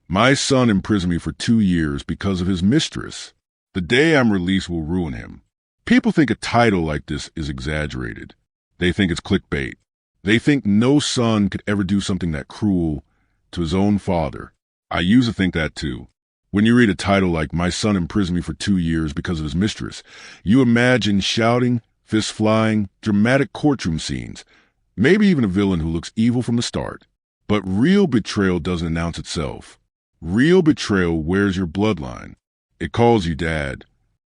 My son imprisoned me for 2 years because of his mistress. The day I'm released will ruin him. People think a title like this is exaggerated. They think it's clickbait. They think no son could ever do something that cruel to his own father. I used to think that too. When you read a title like My Son Imprisoned Me for 2 years because of his mistress, you imagine shouting, fists flying, dramatic courtroom scenes, maybe even a villain who looks evil from the start. But real betrayal doesn't announce itself. Real betrayal wears your bloodline. It calls you dad.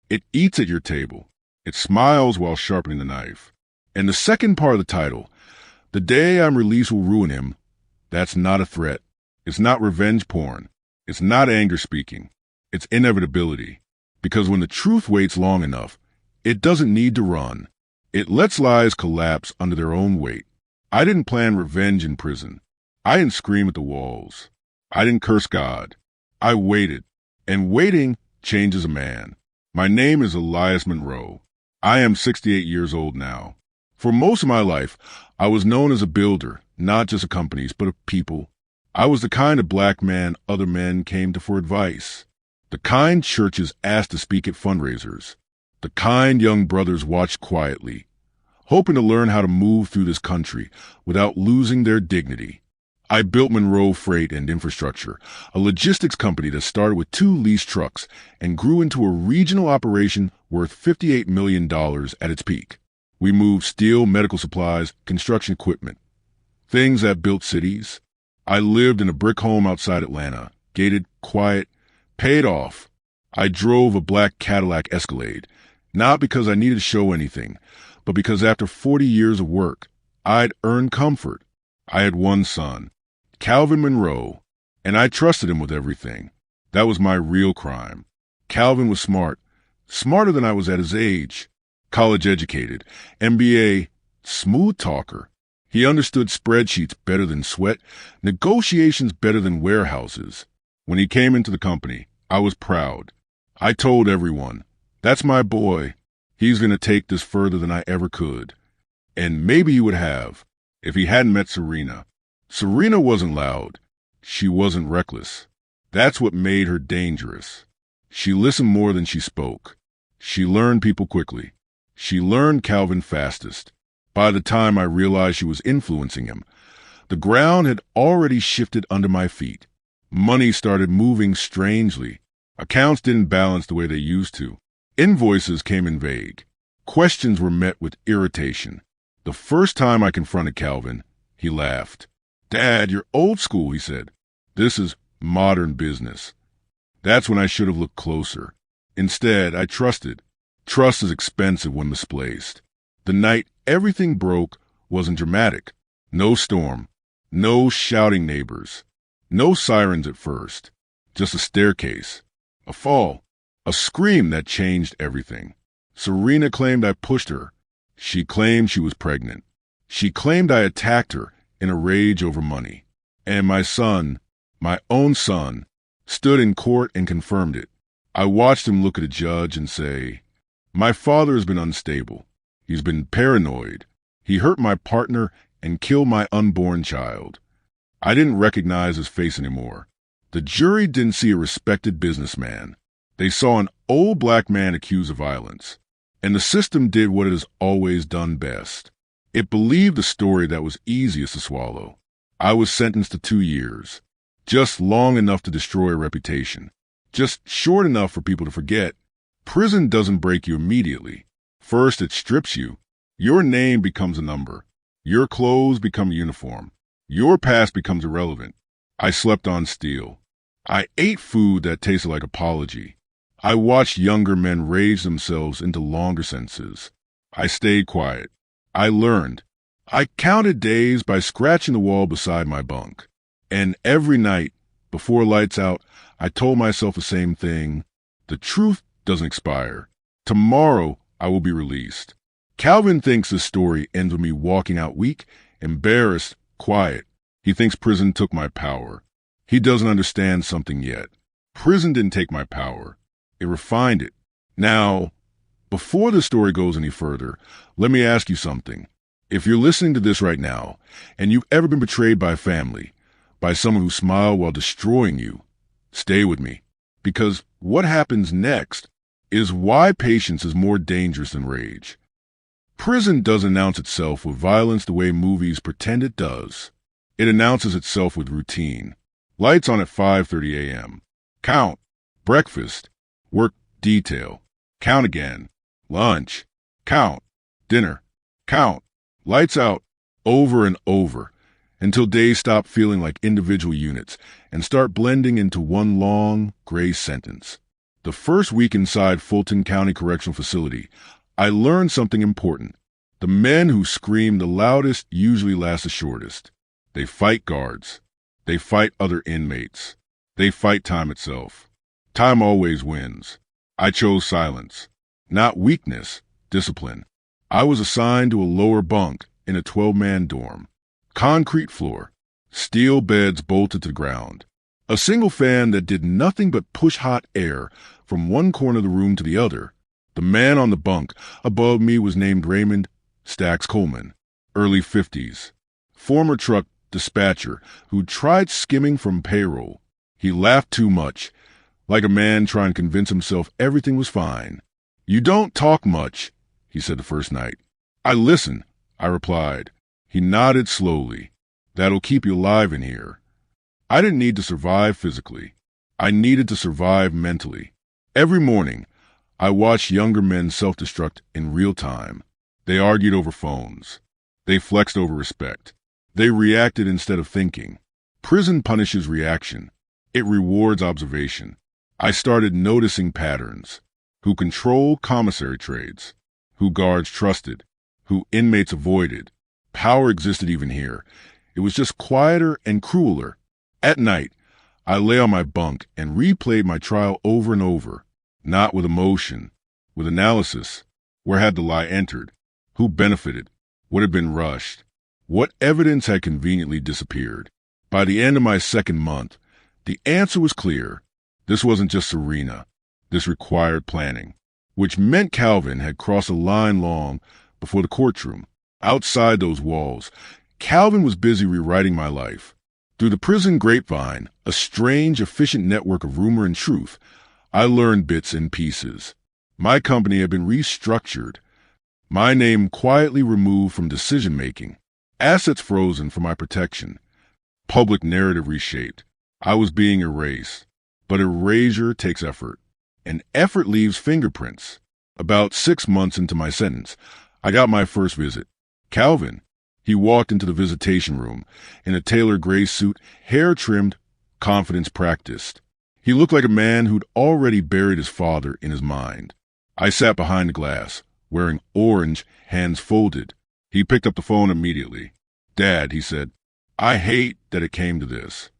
It eats at your table. It smiles while sharpening the knife. And the second part of the title, The Day I'm Released Will Ruin Him, that's not a threat. It's not revenge porn. It's not anger speaking. It's inevitability. Because when the truth waits long enough, it doesn't need to run. It lets lies collapse under their own weight. I didn't plan revenge in prison. I didn't scream at the walls. I didn't curse God. I waited. And waiting changes a man. My name is Elias Monroe. I am 68 years old now. For most of my life, I was known as a builder, not just of companies, but of people. I was the kind of black man other men came to for advice. The kind churches asked to speak at fundraisers. The kind young brothers watched quietly, hoping to learn how to move through this country without losing their dignity. I built Monroe Freight and Infrastructure, a logistics company that started with 2 leased trucks and grew into a regional operation worth $58 million at its peak. We moved steel, medical supplies, construction equipment, things that built cities. I lived in a brick home outside Atlanta, gated, quiet, paid off. I drove a black Cadillac Escalade, not because I needed to show anything, but because after 40 years of work, I'd earned comfort. I had one son, Calvin Monroe, and I trusted him with everything. That was my real crime. Calvin was smart, smarter than I was at his age. College educated, MBA, smooth talker. He understood spreadsheets better than sweat, negotiations better than warehouses. When he came into the company, I was proud. I told everyone, that's my boy. He's going to take this further than I ever could. And maybe he would have, if he hadn't met Serena. Serena wasn't loud. She wasn't reckless. That's what made her dangerous. She listened more than she spoke. She learned people quickly. She learned Calvin fastest. By the time I realized she was influencing him, the ground had already shifted under my feet. Money started moving strangely. Accounts didn't balance the way they used to. Invoices came in vague. Questions were met with irritation. The first time I confronted Calvin, he laughed. "Dad, you're old school," he said. "This is modern business." That's when I should have looked closer. Instead, I trusted. Trust is expensive when misplaced. The night everything broke wasn't dramatic. No storm. No shouting neighbors. No sirens at first. Just a staircase. A fall. A scream that changed everything. Serena claimed I pushed her. She claimed she was pregnant. She claimed I attacked her in a rage over money. And my son, my own son, stood in court and confirmed it. I watched him look at a judge and say, "My father has been unstable. He's been paranoid. He hurt my partner and killed my unborn child." I didn't recognize his face anymore. The jury didn't see a respected businessman. They saw an old black man accused of violence. And the system did what it has always done best. It believed the story that was easiest to swallow. I was sentenced to 2 years. Just long enough to destroy a reputation. Just short enough for people to forget. Prison doesn't break you immediately. First, it strips you. Your name becomes a number. Your clothes become a uniform. Your past becomes irrelevant. I slept on steel. I ate food that tasted like apology. I watched younger men raise themselves into longer sentences. I stayed quiet. I learned. I counted days by scratching the wall beside my bunk. And every night, before lights out, I told myself the same thing. The truth doesn't expire. Tomorrow, I will be released. Calvin thinks this story ends with me walking out weak, embarrassed, quiet. He thinks prison took my power. He doesn't understand something yet. Prison didn't take my power. It refined it. Now, before the story goes any further, let me ask you something. If you're listening to this right now, and you've ever been betrayed by family, by someone who smiled while destroying you, Stay with me, because what happens next is why patience is more dangerous than rage. Prison doesn't announce itself with violence the way movies pretend it does. It announces itself with routine. Lights on at 5:30 a.m. Count. Breakfast. Work detail. Count again. Lunch. Count. Dinner. Count. Lights out. Over and over, until days stop feeling like individual units and start blending into one long, gray sentence. The first week inside Fulton County Correctional Facility, I learned something important. The men who scream the loudest usually last the shortest. They fight guards. They fight other inmates. They fight time itself. Time always wins. I chose silence. Not weakness, discipline. I was assigned to a lower bunk in a 12-man dorm. Concrete floor. Steel beds bolted to the ground. A single fan that did nothing but push hot air from one corner of the room to the other. The man on the bunk above me was named Raymond Stax Coleman, early 50s. Former truck dispatcher who tried skimming from payroll. He laughed too much, like a man trying to convince himself everything was fine. "You don't talk much," he said the first night. "I listen," I replied. He nodded slowly. "That'll keep you alive in here." I didn't need to survive physically. I needed to survive mentally. Every morning, I watched younger men self-destruct in real time. They argued over phones. They flexed over respect. They reacted instead of thinking. Prison punishes reaction. It rewards observation. I started noticing patterns. Who controlled commissary trades. Who guards trusted. Who inmates avoided. Power existed even here. It was just quieter and crueler. At night, I lay on my bunk and replayed my trial over and over. Not with emotion, with analysis. Where had the lie entered? Who benefited? What had been rushed? What evidence had conveniently disappeared? By the end of my second month, the answer was clear. This wasn't just Serena. This required planning, which meant Calvin had crossed a line long before the courtroom. Outside those walls, Calvin was busy rewriting my life. Through the prison grapevine, a strange, efficient network of rumor and truth, I learned bits and pieces. My company had been restructured. My name quietly removed from decision-making. Assets frozen for my protection. Public narrative reshaped. I was being erased. But erasure takes effort. And effort leaves fingerprints. About 6 months into my sentence, I got my first visit. Calvin. He walked into the visitation room in a tailored gray suit, hair trimmed, confidence practiced. He looked like a man who'd already buried his father in his mind. I sat behind the glass, wearing orange, hands folded. He picked up the phone immediately. "Dad," he said, "I hate that it came to this."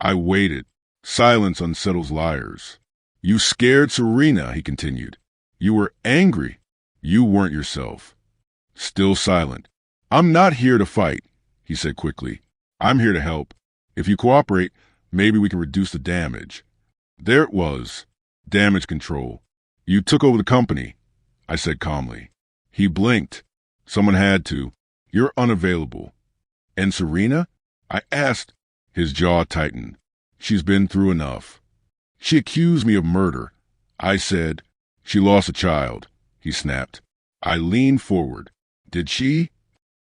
I waited. Silence unsettles liars. "You scared Serena," he continued. "You were angry. You weren't yourself." Still silent. "I'm not here to fight," he said quickly. "I'm here to help. If you cooperate, maybe we can reduce the damage." There it was. Damage control. "You took over the company," I said calmly. He blinked. "Someone had to. You're unavailable." "And Serena?" I asked. His jaw tightened. "She's been through enough." "She accused me of murder." I said. "She lost a child," he snapped. I leaned forward. "Did she?"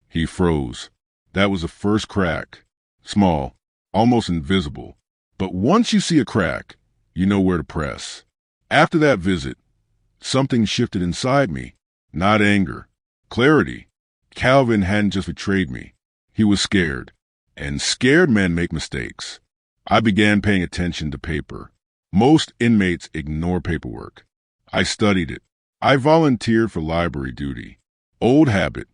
He froze. That was the first crack. Small, almost invisible. But once you see a crack, you know where to press. After that visit, something shifted inside me. Not anger. Clarity. Calvin hadn't just betrayed me. He was scared. And scared men make mistakes. I began paying attention to paper. Most inmates ignore paperwork. I studied it. I volunteered for library duty. Old habit.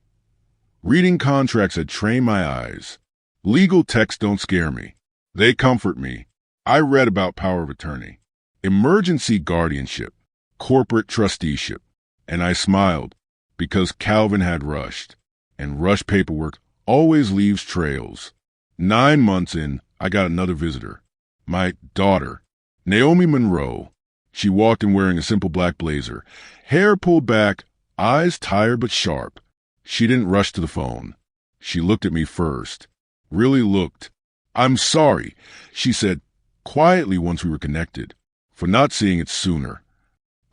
Reading contracts had trained my eyes. Legal texts don't scare me. They comfort me. I read about power of attorney, emergency guardianship, corporate trusteeship, and I smiled because Calvin had rushed, and rush paperwork always leaves trails. 9 months in, I got another visitor. My daughter, Naomi Monroe. She walked in wearing a simple black blazer, hair pulled back, eyes tired but sharp. She didn't rush to the phone. She looked at me first. Really looked. "I'm sorry," she said quietly once we were connected, for not seeing it sooner.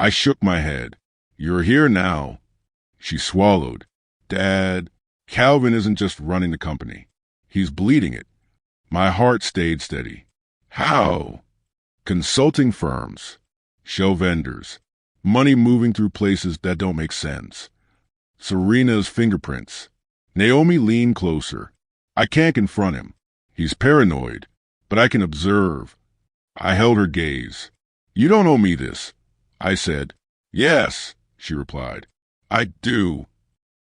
I shook my head. You're here now. She swallowed. Dad, Calvin isn't just running the company. He's bleeding it. My heart stayed steady. How? Consulting firms, show vendors, money moving through places that don't make sense. Serena's fingerprints. Naomi leaned closer. I can't confront him. He's paranoid, but I can observe. I held her gaze. You don't owe me this, I said. Yes, she replied. I do.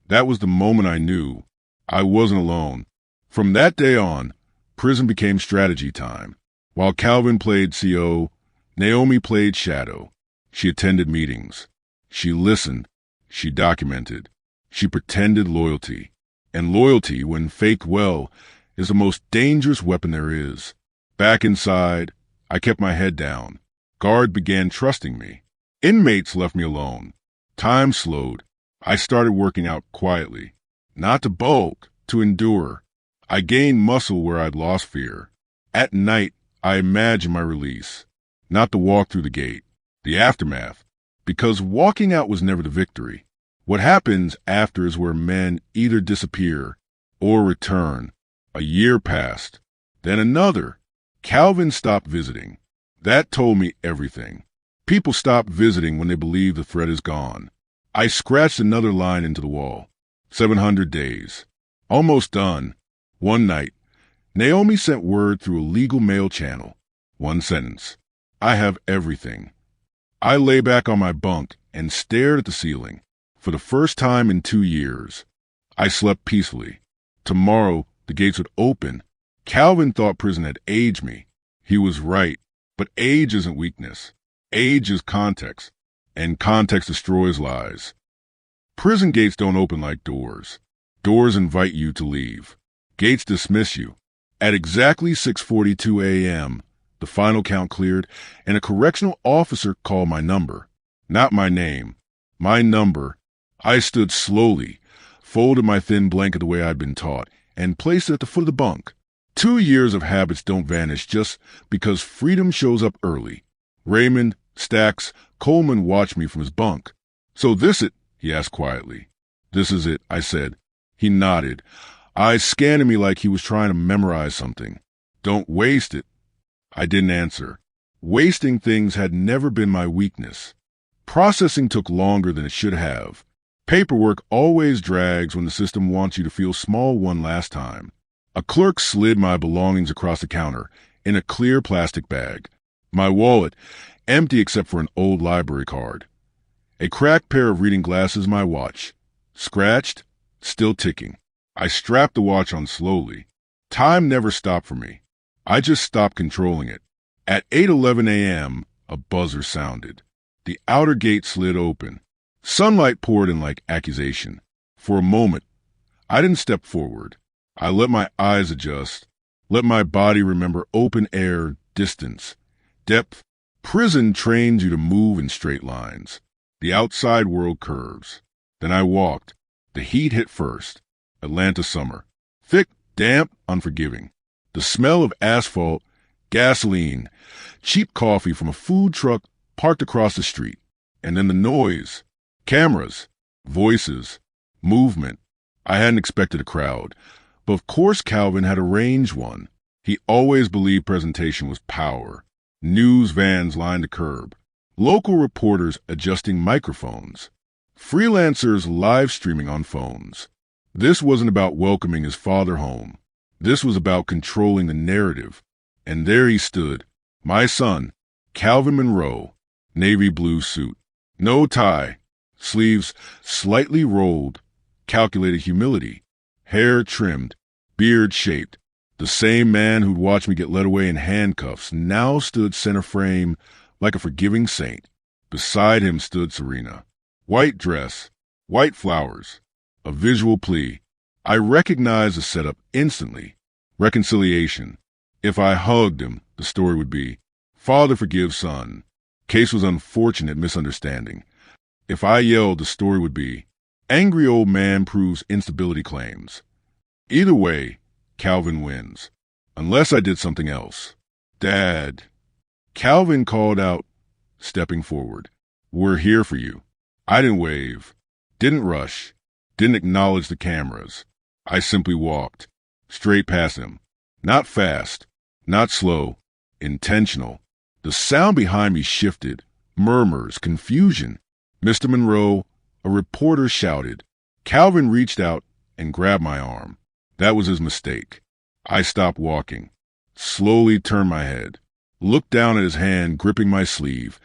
That was the moment I knew I wasn't alone. From that day on, prison became strategy time. While Calvin played CO, Naomi played Shadow. She attended meetings. She listened. She documented. She pretended loyalty. And loyalty, when faked well, is the most dangerous weapon there is. Back inside, I kept my head down. Guard began trusting me. Inmates left me alone. Time slowed. I started working out quietly. Not to bulk, to endure. I gained muscle where I'd lost fear. At night, I imagined my release. Not the walk through the gate, the aftermath. Because walking out was never the victory. What happens after is where men either disappear or return. A year passed. Then another. Calvin stopped visiting. That told me everything. People stop visiting when they believe the threat is gone. I scratched another line into the wall. 700 days. Almost done. One night, Naomi sent word through a legal mail channel. One sentence. I have everything. I lay back on my bunk and stared at the ceiling. For the first time in 2 years, I slept peacefully. Tomorrow, the gates would open. Calvin thought prison had aged me. He was right, but age isn't weakness. Age is context, and context destroys lies. Prison gates don't open like doors. Doors invite you to leave. Gates dismiss you. At exactly 6:42 a.m., the final count cleared, and a correctional officer called my number. Not my name. My number. I stood slowly, folded my thin blanket the way I'd been taught, and placed it at the foot of the bunk. 2 years of habits don't vanish just because freedom shows up early. Raymond, Stacks, Coleman watched me from his bunk. So this it? He asked quietly. This is it, I said. He nodded, eyes scanning me like he was trying to memorize something. Don't waste it. I didn't answer. Wasting things had never been my weakness. Processing took longer than it should have. Paperwork always drags when the system wants you to feel small one last time. A clerk slid my belongings across the counter in a clear plastic bag. My wallet, empty except for an old library card. A cracked pair of reading glasses, my watch. Scratched, still ticking. I strapped the watch on slowly. Time never stopped for me. I just stopped controlling it. At 8:11 a.m., a buzzer sounded. The outer gate slid open. Sunlight poured in like accusation. For a moment, I didn't step forward. I let my eyes adjust, let my body remember open air, distance, depth. Prison trains you to move in straight lines. The outside world curves. Then I walked. The heat hit first. Atlanta summer. Thick, damp, unforgiving. The smell of asphalt, gasoline, cheap coffee from a food truck parked across the street. And then the noise. Cameras, voices, movement. I hadn't expected a crowd. But of course Calvin had arranged one. He always believed presentation was power. News vans lined the curb. Local reporters adjusting microphones. Freelancers live streaming on phones. This wasn't about welcoming his father home. This was about controlling the narrative. And there he stood, my son, Calvin Monroe, navy blue suit. No tie, sleeves slightly rolled, calculated humility, hair trimmed, beard shaped. The same man who'd watched me get led away in handcuffs now stood center frame like a forgiving saint. Beside him stood Serena. White dress, white flowers, a visual plea. I recognized the setup instantly. Reconciliation. If I hugged him, the story would be, father forgives son. Case was unfortunate misunderstanding. If I yelled, the story would be, angry old man proves instability claims. Either way, Calvin wins. Unless I did something else. Dad, Calvin called out, stepping forward. "We're here for you." I didn't wave, didn't rush, didn't acknowledge the cameras. I simply walked, straight past him. Not fast, not slow, intentional. The sound behind me shifted, murmurs, confusion. "Mr. Monroe," a reporter shouted. Calvin reached out and grabbed my arm. That was his mistake. I stopped walking, slowly turned my head, looked down at his hand gripping my sleeve,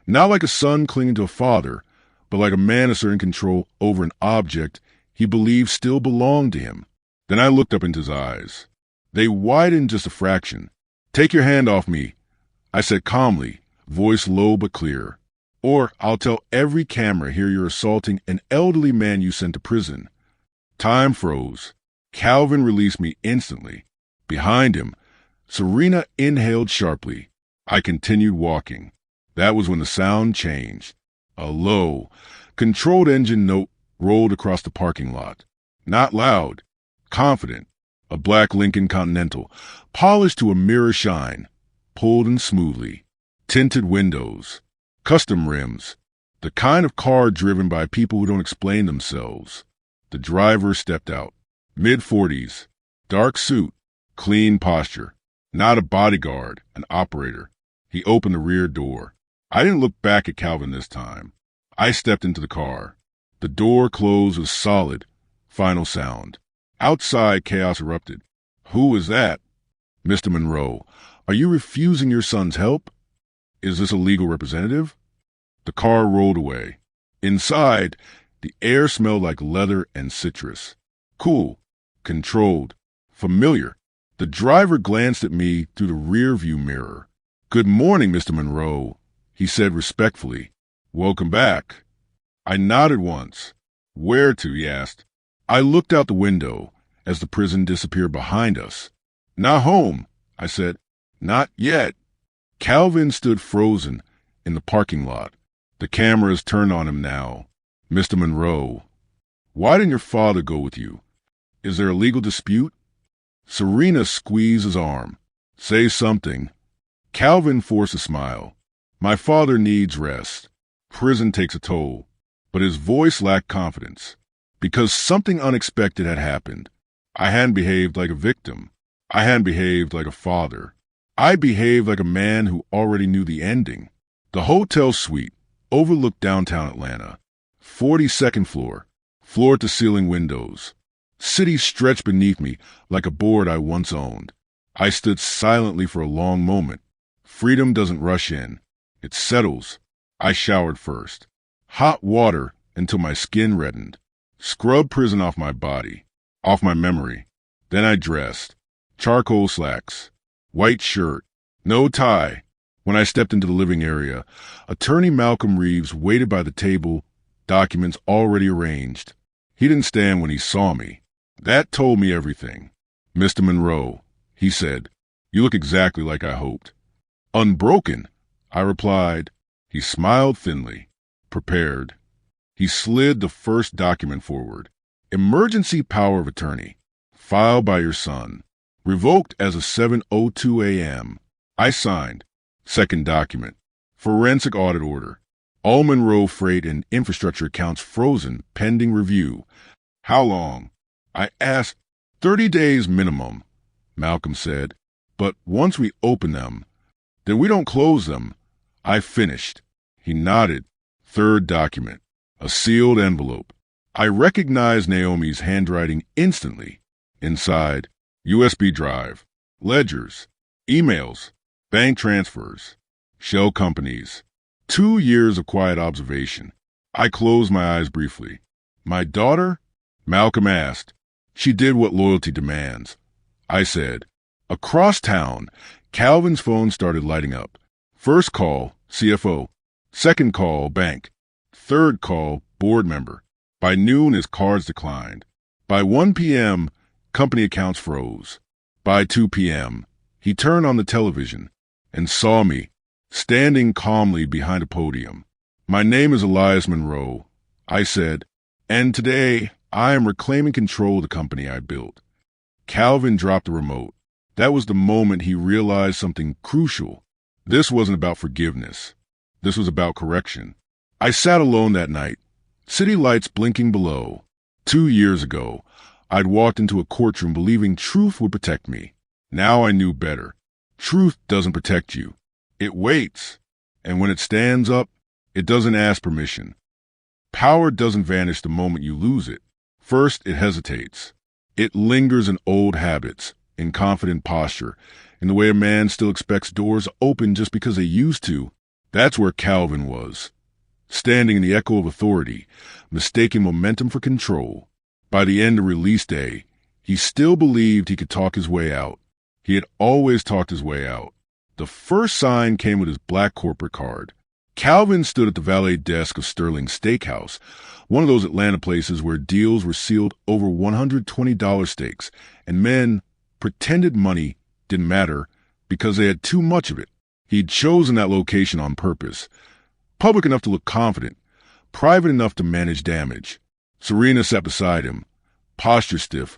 not like a son clinging to a father, but like a man asserting control over an object he believed still belonged to him. Then I looked up into his eyes. They widened just a fraction. "Take your hand off me," I said calmly, voice low but clear. "Or I'll tell every camera here you're assaulting an elderly man you sent to prison." Time froze. Calvin released me instantly. Behind him, Serena inhaled sharply. I continued walking. That was when the sound changed. A low, controlled engine note rolled across the parking lot. Not loud, confident. A black Lincoln Continental, polished to a mirror shine, pulled in smoothly. Tinted windows, custom rims, the kind of car driven by people who don't explain themselves. The driver stepped out. Mid-40s, dark suit, clean posture. Not a bodyguard, an operator. He opened the rear door. I didn't look back at Calvin this time. I stepped into the car. The door closed with solid, final sound. Outside, chaos erupted. "Who is that?" "Mr. Monroe, are you refusing your son's help? Is this a legal representative?" The car rolled away. Inside, the air smelled like leather and citrus. Cool, controlled, familiar. The driver glanced at me through the rearview mirror. "Good morning, Mr. Monroe," he said respectfully. "Welcome back." I nodded once. "Where to?" he asked. I looked out the window as the prison disappeared behind us. "Not home," I said. "Not yet." Calvin stood frozen in the parking lot. The cameras turned on him now. "Mr. Monroe, why didn't your father go with you? Is there a legal dispute?" Serena squeezed his arm. "Say something." Calvin forced a smile. "My father needs rest. Prison takes a toll." But his voice lacked confidence. Because something unexpected had happened. I hadn't behaved like a victim. I hadn't behaved like a father. I behaved like a man who already knew the ending. The hotel suite overlooked downtown Atlanta. 42nd floor, floor-to-ceiling windows. City stretched beneath me like a board I once owned. I stood silently for a long moment. Freedom doesn't rush in. It settles. I showered first. Hot water until my skin reddened. Scrubbed prison off my body, off my memory. Then I dressed. Charcoal slacks, white shirt, no tie. When I stepped into the living area, Attorney Malcolm Reeves waited by the table, documents already arranged. He didn't stand when he saw me. That told me everything. "Mr. Monroe," he said, "you look exactly like I hoped." "Unbroken," I replied. He smiled thinly. "Prepared." He slid the first document forward. "Emergency power of attorney. Filed by your son. Revoked as of 7:02 a.m. I signed. Second document. Forensic audit order. All Monroe freight and infrastructure accounts frozen pending review. How long? I asked. 30 days minimum, Malcolm said. But once we open them, then we don't close them. I finished. He nodded. Third document. A sealed envelope. I recognized Naomi's handwriting instantly. Inside, USB drive, ledgers, emails, bank transfers, shell companies. 2 years of quiet observation. I closed my eyes briefly. "My daughter?" Malcolm asked. "She did what loyalty demands," I said. Across town, Calvin's phone started lighting up. First call, CFO. Second call, bank. Third call, board member. By noon, his cards declined. By 1 p.m., company accounts froze. By 2 p.m., he turned on the television and saw me, standing calmly behind a podium. "My name is Elias Monroe," I said, "and today I am reclaiming control of the company I built." Calvin dropped the remote. That was the moment he realized something crucial. This wasn't about forgiveness. This was about correction. I sat alone that night, city lights blinking below. 2 years ago, I'd walked into a courtroom believing truth would protect me. Now I knew better. Truth doesn't protect you. It waits. And when it stands up, it doesn't ask permission. Power doesn't vanish the moment you lose it. First, it hesitates. It lingers in old habits, in confident posture, in the way a man still expects doors open just because they used to. That's where Calvin was, standing in the echo of authority, mistaking momentum for control. By the end of release day, he still believed he could talk his way out. He had always talked his way out. The first sign came with his black corporate card. Calvin stood at the valet desk of Sterling Steakhouse, one of those Atlanta places where deals were sealed over $120 steaks, and men pretended money didn't matter because they had too much of it. He'd chosen that location on purpose. Public enough to look confident, private enough to manage damage. Serena sat beside him, posture stiff,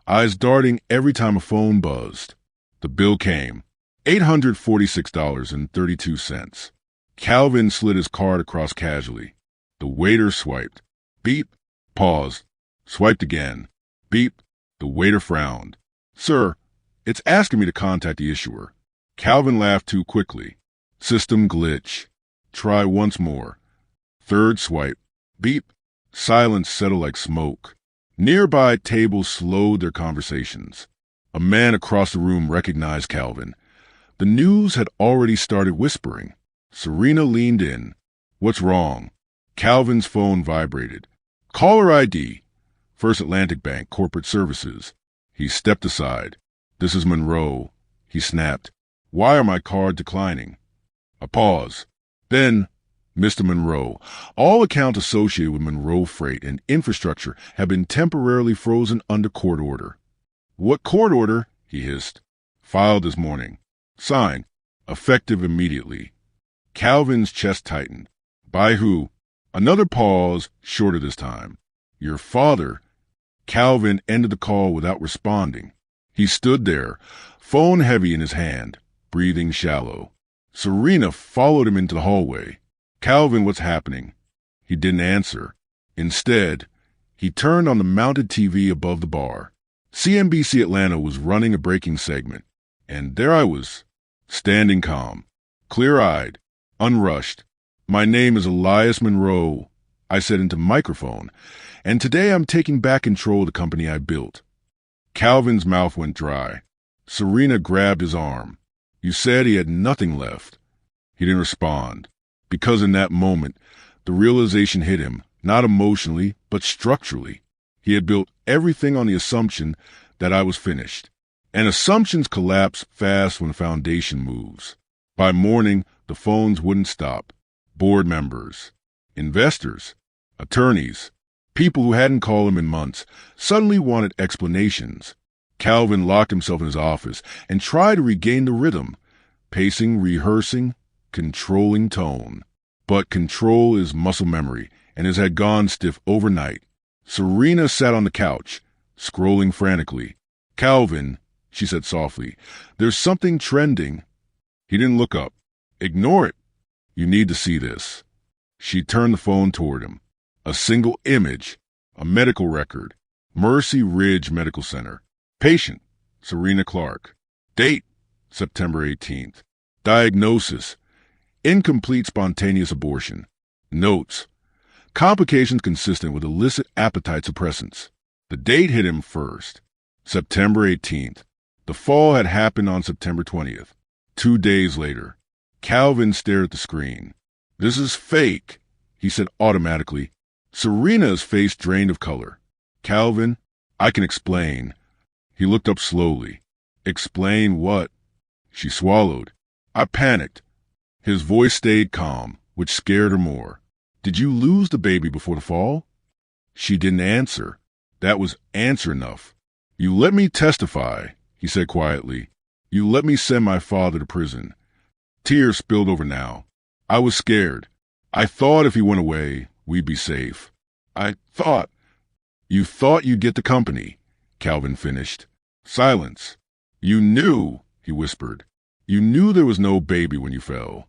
eyes darting every time a phone buzzed. The bill came, $846.32. Calvin slid his card across casually. The waiter swiped. Beep. Paused. Swiped again. Beep. The waiter frowned. Sir, it's asking me to contact the issuer. Calvin laughed too quickly. System glitch. Try once more. Third swipe. Beep. Silence settled like smoke. Nearby tables slowed their conversations. A man across the room recognized Calvin. The news had already started whispering. Serena leaned in. What's wrong? Calvin's phone vibrated. Caller ID. First Atlantic Bank, Corporate Services. He stepped aside. This is Monroe. He snapped. Why are my cards declining? A pause. Then, Mr. Monroe, all accounts associated with Monroe Freight and infrastructure have been temporarily frozen under court order. What court order? He hissed. Filed this morning. Signed. Effective immediately. Calvin's chest tightened. By who? Another pause, shorter this time. Your father. Calvin ended the call without responding. He stood there, phone heavy in his hand, breathing shallow. Serena followed him into the hallway. Calvin, what's happening? He didn't answer. Instead, he turned on the mounted TV above the bar. CNBC Atlanta was running a breaking segment. And there I was, standing calm, clear-eyed, unrushed. My name is Elias Monroe, I said into microphone, and today I'm taking back control of the company I built. Calvin's mouth went dry. Serena grabbed his arm. You said he had nothing left. He didn't respond, because in that moment, the realization hit him, not emotionally, but structurally. He had built everything on the assumption that I was finished. And assumptions collapse fast when the foundation moves. By morning, the phones wouldn't stop. Board members, investors, attorneys, people who hadn't called him in months, suddenly wanted explanations. Calvin locked himself in his office and tried to regain the rhythm, pacing, rehearsing, controlling tone. But control is muscle memory, and his had gone stiff overnight. Serena sat on the couch, scrolling frantically. Calvin, she said softly, there's something trending. He didn't look up. Ignore it. You need to see this. She turned the phone toward him. A single image, a medical record, Mercy Ridge Medical Center. Patient, Serena Clark. Date, September 18th. Diagnosis, incomplete spontaneous abortion. Notes, complications consistent with illicit appetite suppressants. The date hit him first, September 18th. The fall had happened on September 20th. 2 days later, Calvin stared at the screen. This is fake, he said automatically. Serena's face drained of color. Calvin, I can explain. He looked up slowly. Explain what? She swallowed. I panicked. His voice stayed calm, which scared her more. Did you lose the baby before the fall? She didn't answer. That was answer enough. You let me testify, he said quietly. You let me send my father to prison. Tears spilled over now. I was scared. I thought if he went away, we'd be safe. I thought. You thought you'd get the company, Calvin finished. Silence. You knew, he whispered. You knew there was no baby when you fell.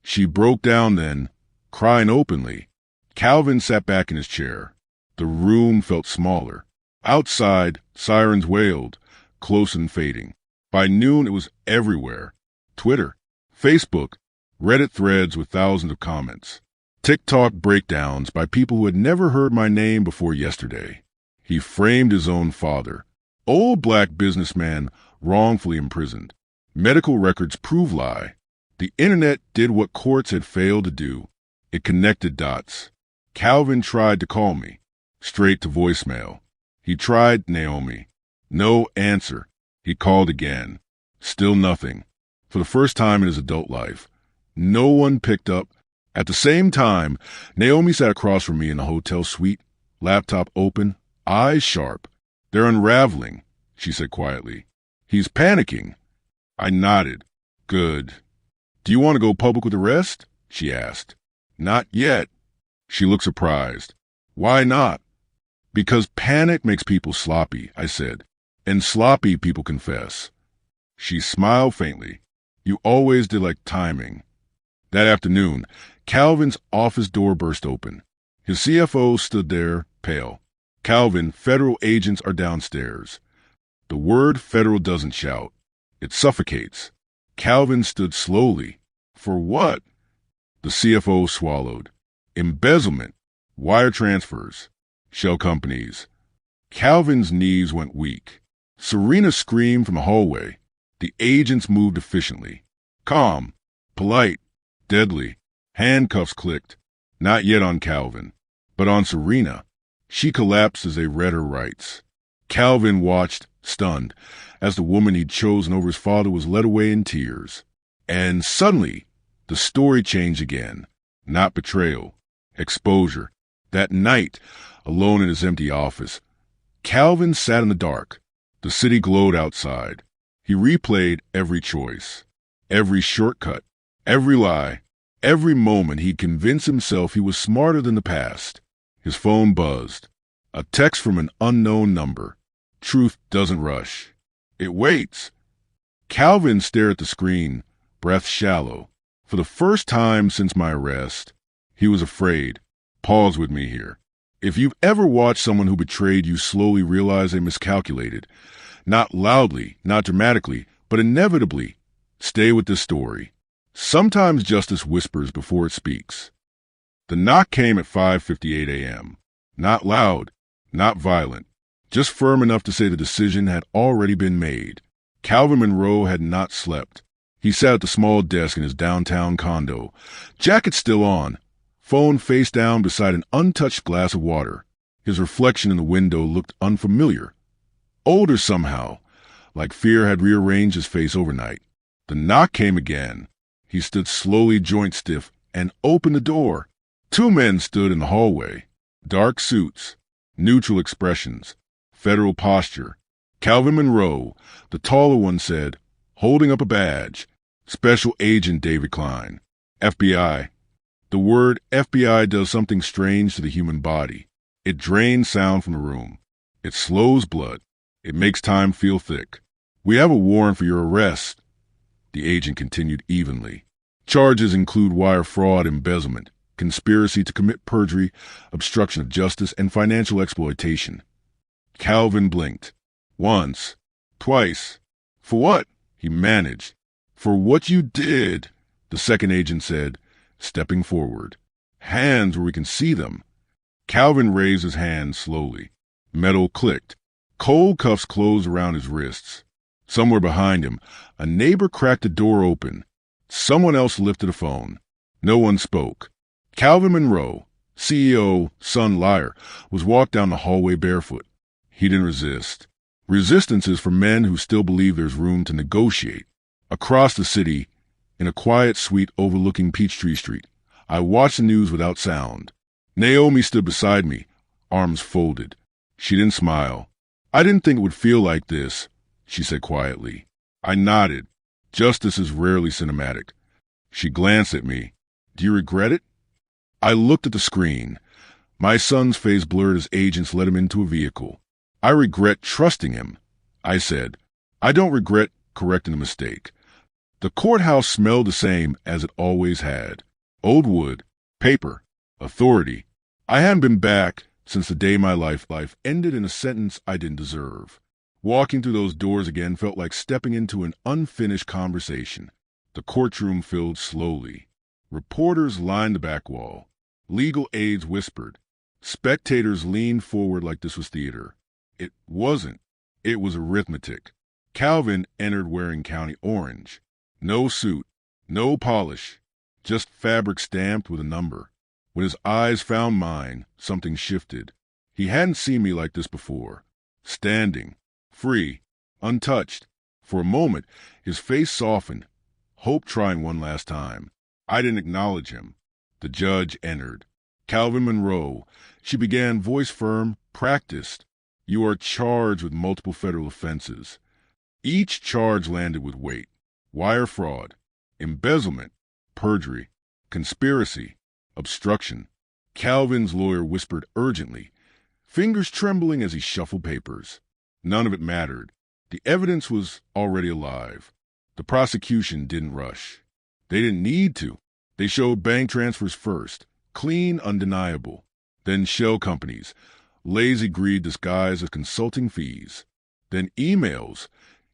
She broke down then, crying openly. Calvin sat back in his chair. The room felt smaller. Outside, sirens wailed, close and fading. By noon, it was everywhere. Twitter, Facebook, Reddit threads with thousands of comments. TikTok breakdowns by people who had never heard my name before yesterday. He framed his own father. Old black businessman wrongfully imprisoned. Medical records prove lie. The internet did what courts had failed to do. It connected dots. Calvin tried to call me. Straight to voicemail. He tried Naomi. No answer. He called again. Still nothing. For the first time in his adult life. No one picked up. At the same time, Naomi sat across from me in the hotel suite, laptop open, eyes sharp. They're unraveling, she said quietly. He's panicking. I nodded. Good. Do you want to go public with the rest? She asked. Not yet. She looked surprised. Why not? Because panic makes people sloppy, I said, and sloppy people confess. She smiled faintly. You always did like timing. That afternoon, Calvin's office door burst open. His CFO stood there, pale. Calvin, federal agents are downstairs. The word federal doesn't shout. It suffocates. Calvin stood slowly. For what? The CFO swallowed. Embezzlement, wire transfers, shell companies. Calvin's knees went weak. Serena screamed from the hallway. The agents moved efficiently. Calm, polite, deadly. Handcuffs clicked. Not yet on Calvin, but on Serena. She collapsed as they read her rights. Calvin watched, stunned, as the woman he'd chosen over his father was led away in tears. And suddenly, the story changed again. Not betrayal. Exposure. That night, alone in his empty office, Calvin sat in the dark. The city glowed outside. He replayed every choice, every shortcut, every lie, every moment he'd convinced himself he was smarter than the past. His phone buzzed. A text from an unknown number. Truth doesn't rush. It waits. Calvin stared at the screen, breath shallow. For the first time since my arrest, he was afraid. Pause with me here. If you've ever watched someone who betrayed you slowly realize they miscalculated, not loudly, not dramatically, but inevitably, stay with this story. Sometimes justice whispers before it speaks. The knock came at 5:58 a.m. Not loud, not violent, just firm enough to say the decision had already been made. Calvin Monroe had not slept. He sat at the small desk in his downtown condo, jacket still on, phone face down beside an untouched glass of water. His reflection in the window looked unfamiliar. Older somehow, like fear had rearranged his face overnight. The knock came again. He stood slowly joint stiff and opened the door. Two men stood in the hallway. Dark suits, neutral expressions, federal posture. Calvin Monroe, the taller one, said, holding up a badge, Special Agent David Klein, FBI. The word FBI does something strange to the human body. It drains sound from the room. It slows blood. It makes time feel thick. We have a warrant for your arrest. The agent continued evenly. Charges include wire fraud, embezzlement, conspiracy to commit perjury, obstruction of justice, and financial exploitation. Calvin blinked. Once. Twice. For what? He managed. For what you did, the second agent said, stepping forward. Hands where we can see them. Calvin raised his hands slowly. Metal clicked. Cold cuffs closed around his wrists. Somewhere behind him, a neighbor cracked the door open. Someone else lifted a phone. No one spoke. Calvin Monroe, CEO, son liar, was walked down the hallway barefoot. He didn't resist. Resistance is for men who still believe there's room to negotiate. Across the city, in a quiet suite overlooking Peachtree Street, I watched the news without sound. Naomi stood beside me, arms folded. She didn't smile. I didn't think it would feel like this, she said quietly. I nodded. Justice is rarely cinematic. She glanced at me. Do you regret it? I looked at the screen. My son's face blurred as agents led him into a vehicle. I regret trusting him. I said, I don't regret correcting a mistake. The courthouse smelled the same as it always had. Old wood, paper, authority. I hadn't been back since the day my life ended in a sentence I didn't deserve. Walking through those doors again felt like stepping into an unfinished conversation. The courtroom filled slowly. Reporters lined the back wall. Legal aides whispered. Spectators leaned forward like this was theater. It wasn't. It was arithmetic. Calvin entered wearing county orange. No suit, no polish, just fabric stamped with a number. When his eyes found mine, something shifted. He hadn't seen me like this before. Standing, free, untouched. For a moment, his face softened, hope trying one last time. I didn't acknowledge him. The judge entered. Calvin Monroe. She began, voice firm, practiced. You are charged with multiple federal offenses. Each charge landed with weight. Wire fraud, embezzlement, perjury, conspiracy, obstruction. Calvin's lawyer whispered urgently, fingers trembling as he shuffled papers. None of it mattered. The evidence was already alive. The prosecution didn't rush. They didn't need to. They showed bank transfers first, clean, undeniable. Then shell companies, lazy greed disguised as consulting fees. Then emails,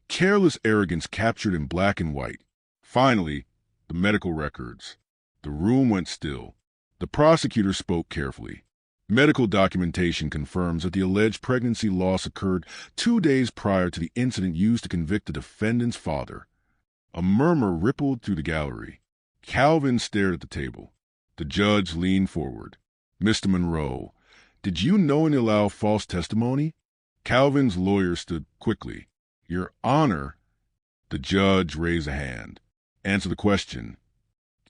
careless arrogance captured in black and white. Finally, the medical records. The room went still. The prosecutor spoke carefully. Medical documentation confirms that the alleged pregnancy loss occurred 2 days prior to the incident used to convict the defendant's father. A murmur rippled through the gallery. Calvin stared at the table. The judge leaned forward. Mr. Monroe, did you knowingly allow false testimony? Calvin's lawyer stood quickly. Your Honor. The judge raised a hand. Answer the question.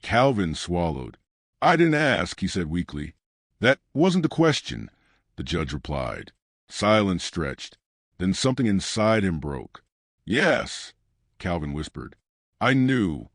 Calvin swallowed. I didn't ask, he said weakly. That wasn't the question, the judge replied. Silence stretched. Then something inside him broke. Yes, Calvin whispered. I knew.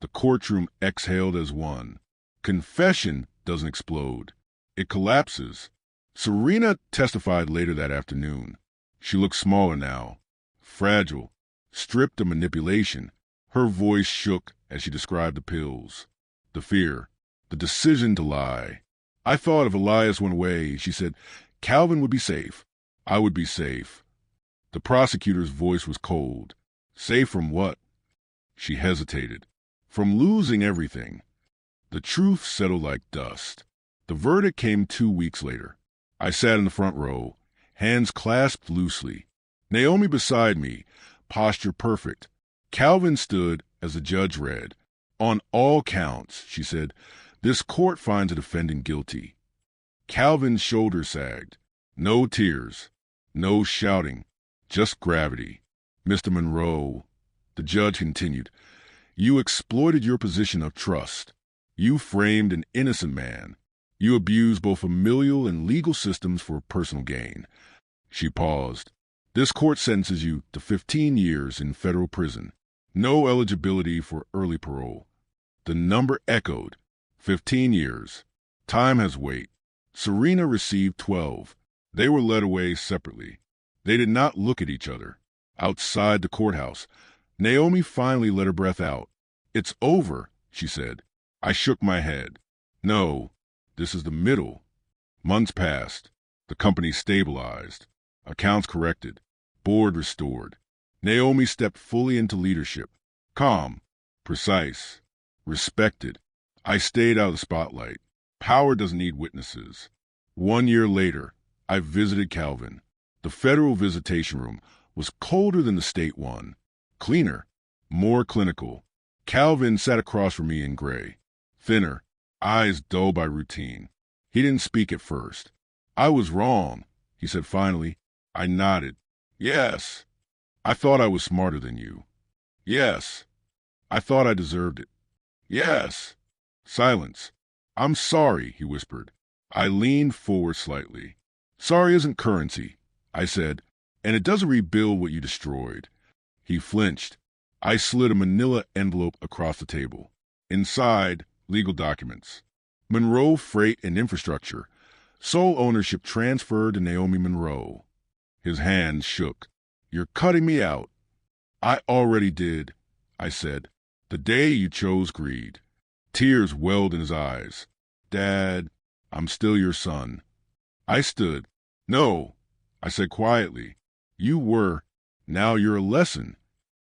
The courtroom exhaled as one. Confession doesn't explode. It collapses. Serena testified later that afternoon. She looked smaller now, fragile, stripped of manipulation. Her voice shook as she described the pills, the fear, the decision to lie. I thought if Elias went away, she said, Calvin would be safe. I would be safe. The prosecutor's voice was cold. Safe from what? She hesitated. From losing everything. The truth settled like dust. The verdict came 2 weeks later. I sat in the front row, hands clasped loosely. Naomi beside me, posture perfect. Calvin stood as the judge read. On all counts, she said, this court finds the defendant guilty. Calvin's shoulders sagged. No tears, no shouting, just gravity. Mr. Monroe, the judge continued, you exploited your position of trust. You framed an innocent man. You abused both familial and legal systems for personal gain. She paused. This court sentences you to 15 years in federal prison. No eligibility for early parole. The number echoed. 15 years. Time has weight. Serena received 12. They were led away separately. They did not look at each other. Outside the courthouse, Naomi finally let her breath out. It's over, she said. I shook my head. No, this is the middle. Months passed. The company stabilized. Accounts corrected. Board restored. Naomi stepped fully into leadership. Calm, precise, respected. I stayed out of the spotlight. Power doesn't need witnesses. 1 year later, I visited Calvin. The federal visitation room was colder than the state one. Cleaner, more clinical. Calvin sat across from me in gray. Thinner, eyes dull by routine. He didn't speak at first. I was wrong, he said finally. I nodded. Yes. I thought I was smarter than you. Yes. I thought I deserved it. Yes. Silence. I'm sorry, he whispered. I leaned forward slightly. Sorry isn't currency, I said, and it doesn't rebuild what you destroyed. He flinched. I slid a manila envelope across the table. Inside, legal documents. Monroe Freight and Infrastructure. Sole ownership transferred to Naomi Monroe. His hands shook. You're cutting me out. I already did, I said. The day you chose greed. Tears welled in his eyes. Dad, I'm still your son. I stood. No, I said quietly. You were. Now you're a lesson.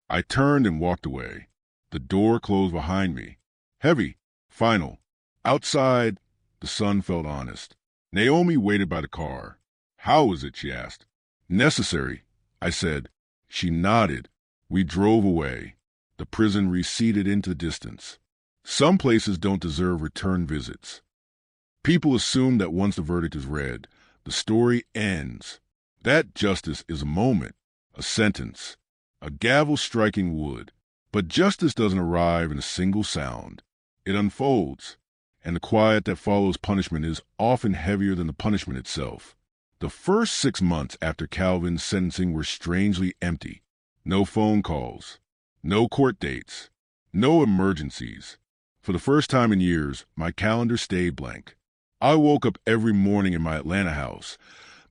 I turned and walked away. The door closed behind me. Heavy. Final. Outside, the sun felt honest. Naomi waited by the car. How was it? She asked. Necessary, I said. She nodded. We drove away. The prison receded into the distance. Some places don't deserve return visits. People assume that once the verdict is read, the story ends. That justice is a moment, a sentence, a gavel striking wood. But justice doesn't arrive in a single sound. It unfolds, and the quiet that follows punishment is often heavier than the punishment itself. The first 6 months after Calvin's sentencing were strangely empty. No phone calls, no court dates, no emergencies. For the first time in years, my calendar stayed blank. I woke up every morning in my Atlanta house,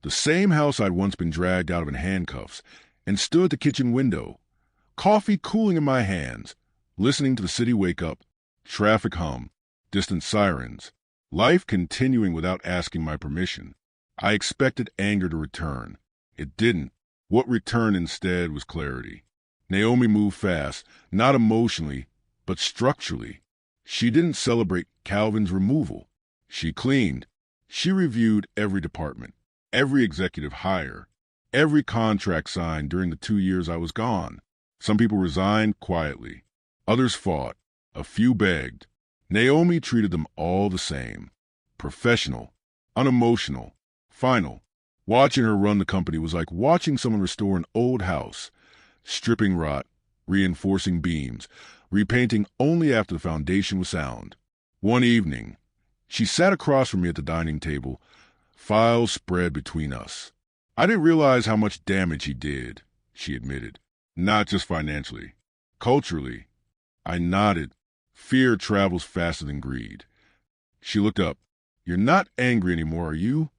the same house I'd once been dragged out of in handcuffs, and stood at the kitchen window, coffee cooling in my hands, listening to the city wake up, traffic hum, distant sirens, life continuing without asking my permission. I expected anger to return. It didn't. What returned instead was clarity. Naomi moved fast, not emotionally, but structurally. She didn't celebrate Calvin's removal. She cleaned. She reviewed every department, every executive hire, every contract signed during the 2 years I was gone. Some people resigned quietly. Others fought. A few begged. Naomi treated them all the same. Professional, unemotional, final. Watching her run the company was like watching someone restore an old house, stripping rot, reinforcing beams, repainting only after the foundation was sound. One evening, she sat across from me at the dining table, files spread between us. I didn't realize how much damage he did, she admitted. Not just financially. Culturally. I nodded. Fear travels faster than greed. She looked up. You're not angry anymore, are you?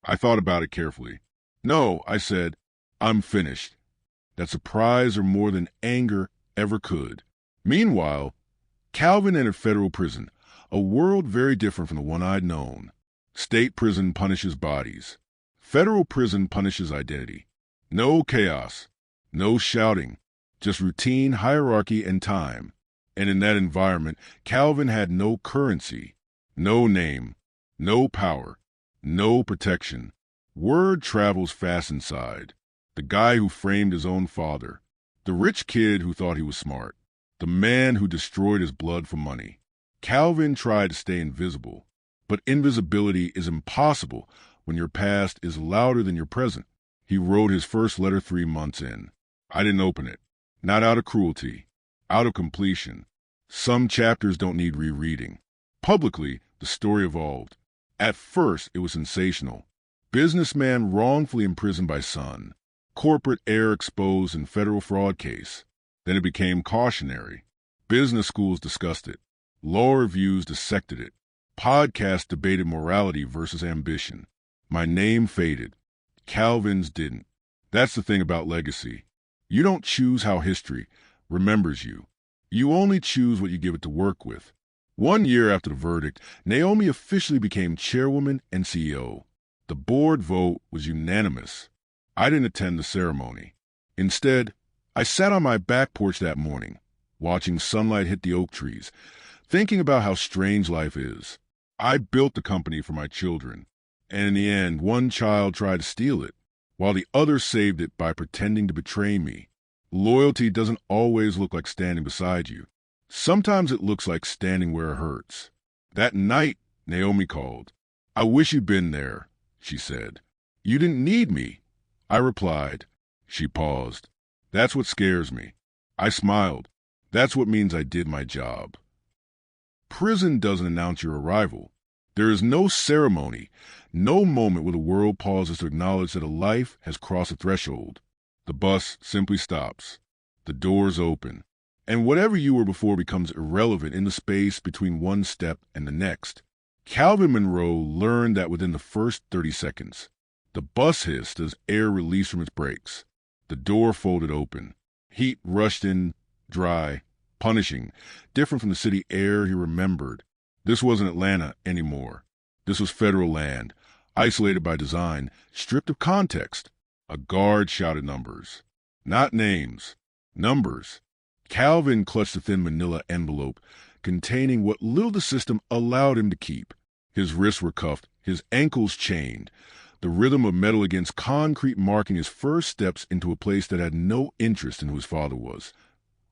I thought about it carefully. No, I said. I'm finished. That surprised her more than anger ever could. Meanwhile, Calvin entered federal prison, a world very different from the one I'd known. State prison punishes bodies. Federal prison punishes identity. No chaos. No shouting. Just routine, hierarchy, and time. And in that environment, Calvin had no currency, no name, no power, no protection. Word travels fast inside. The guy who framed his own father. The rich kid who thought he was smart. The man who destroyed his blood for money. Calvin tried to stay invisible. But invisibility is impossible when your past is louder than your present. He wrote his first letter 3 months in. I didn't open it. Not out of cruelty. Out of completion. Some chapters don't need rereading. Publicly, the story evolved. At first, it was sensational. Businessman wrongfully imprisoned by son. Corporate heir exposed in federal fraud case. Then it became cautionary. Business schools discussed it. Law reviews dissected it. Podcasts debated morality versus ambition. My name faded. Calvin's didn't. That's the thing about legacy. You don't choose how history remembers you. You only choose what you give it to work with. 1 year after the verdict, Naomi officially became chairwoman and CEO. The board vote was unanimous. I didn't attend the ceremony. Instead, I sat on my back porch that morning, watching sunlight hit the oak trees, thinking about how strange life is. I built the company for my children, and in the end, one child tried to steal it, while the other saved it by pretending to betray me. Loyalty doesn't always look like standing beside you. Sometimes it looks like standing where it hurts. That night, Naomi called. I wish you'd been there, she said. You didn't need me, I replied. She paused. That's what scares me. I smiled. That's what means I did my job. Prison doesn't announce your arrival. There is no ceremony, no moment where the world pauses to acknowledge that a life has crossed a threshold. The bus simply stops. The doors open. And whatever you were before becomes irrelevant in the space between one step and the next. Calvin Monroe learned that within the first 30 seconds. The bus hissed as air released from its brakes. The door folded open. Heat rushed in, dry, punishing, different from the city air he remembered. This wasn't Atlanta anymore. This was federal land, isolated by design, stripped of context. A guard shouted numbers. Not names. Numbers. Calvin clutched a thin manila envelope containing what little the system allowed him to keep. His wrists were cuffed, his ankles chained, the rhythm of metal against concrete marking his first steps into a place that had no interest in who his father was,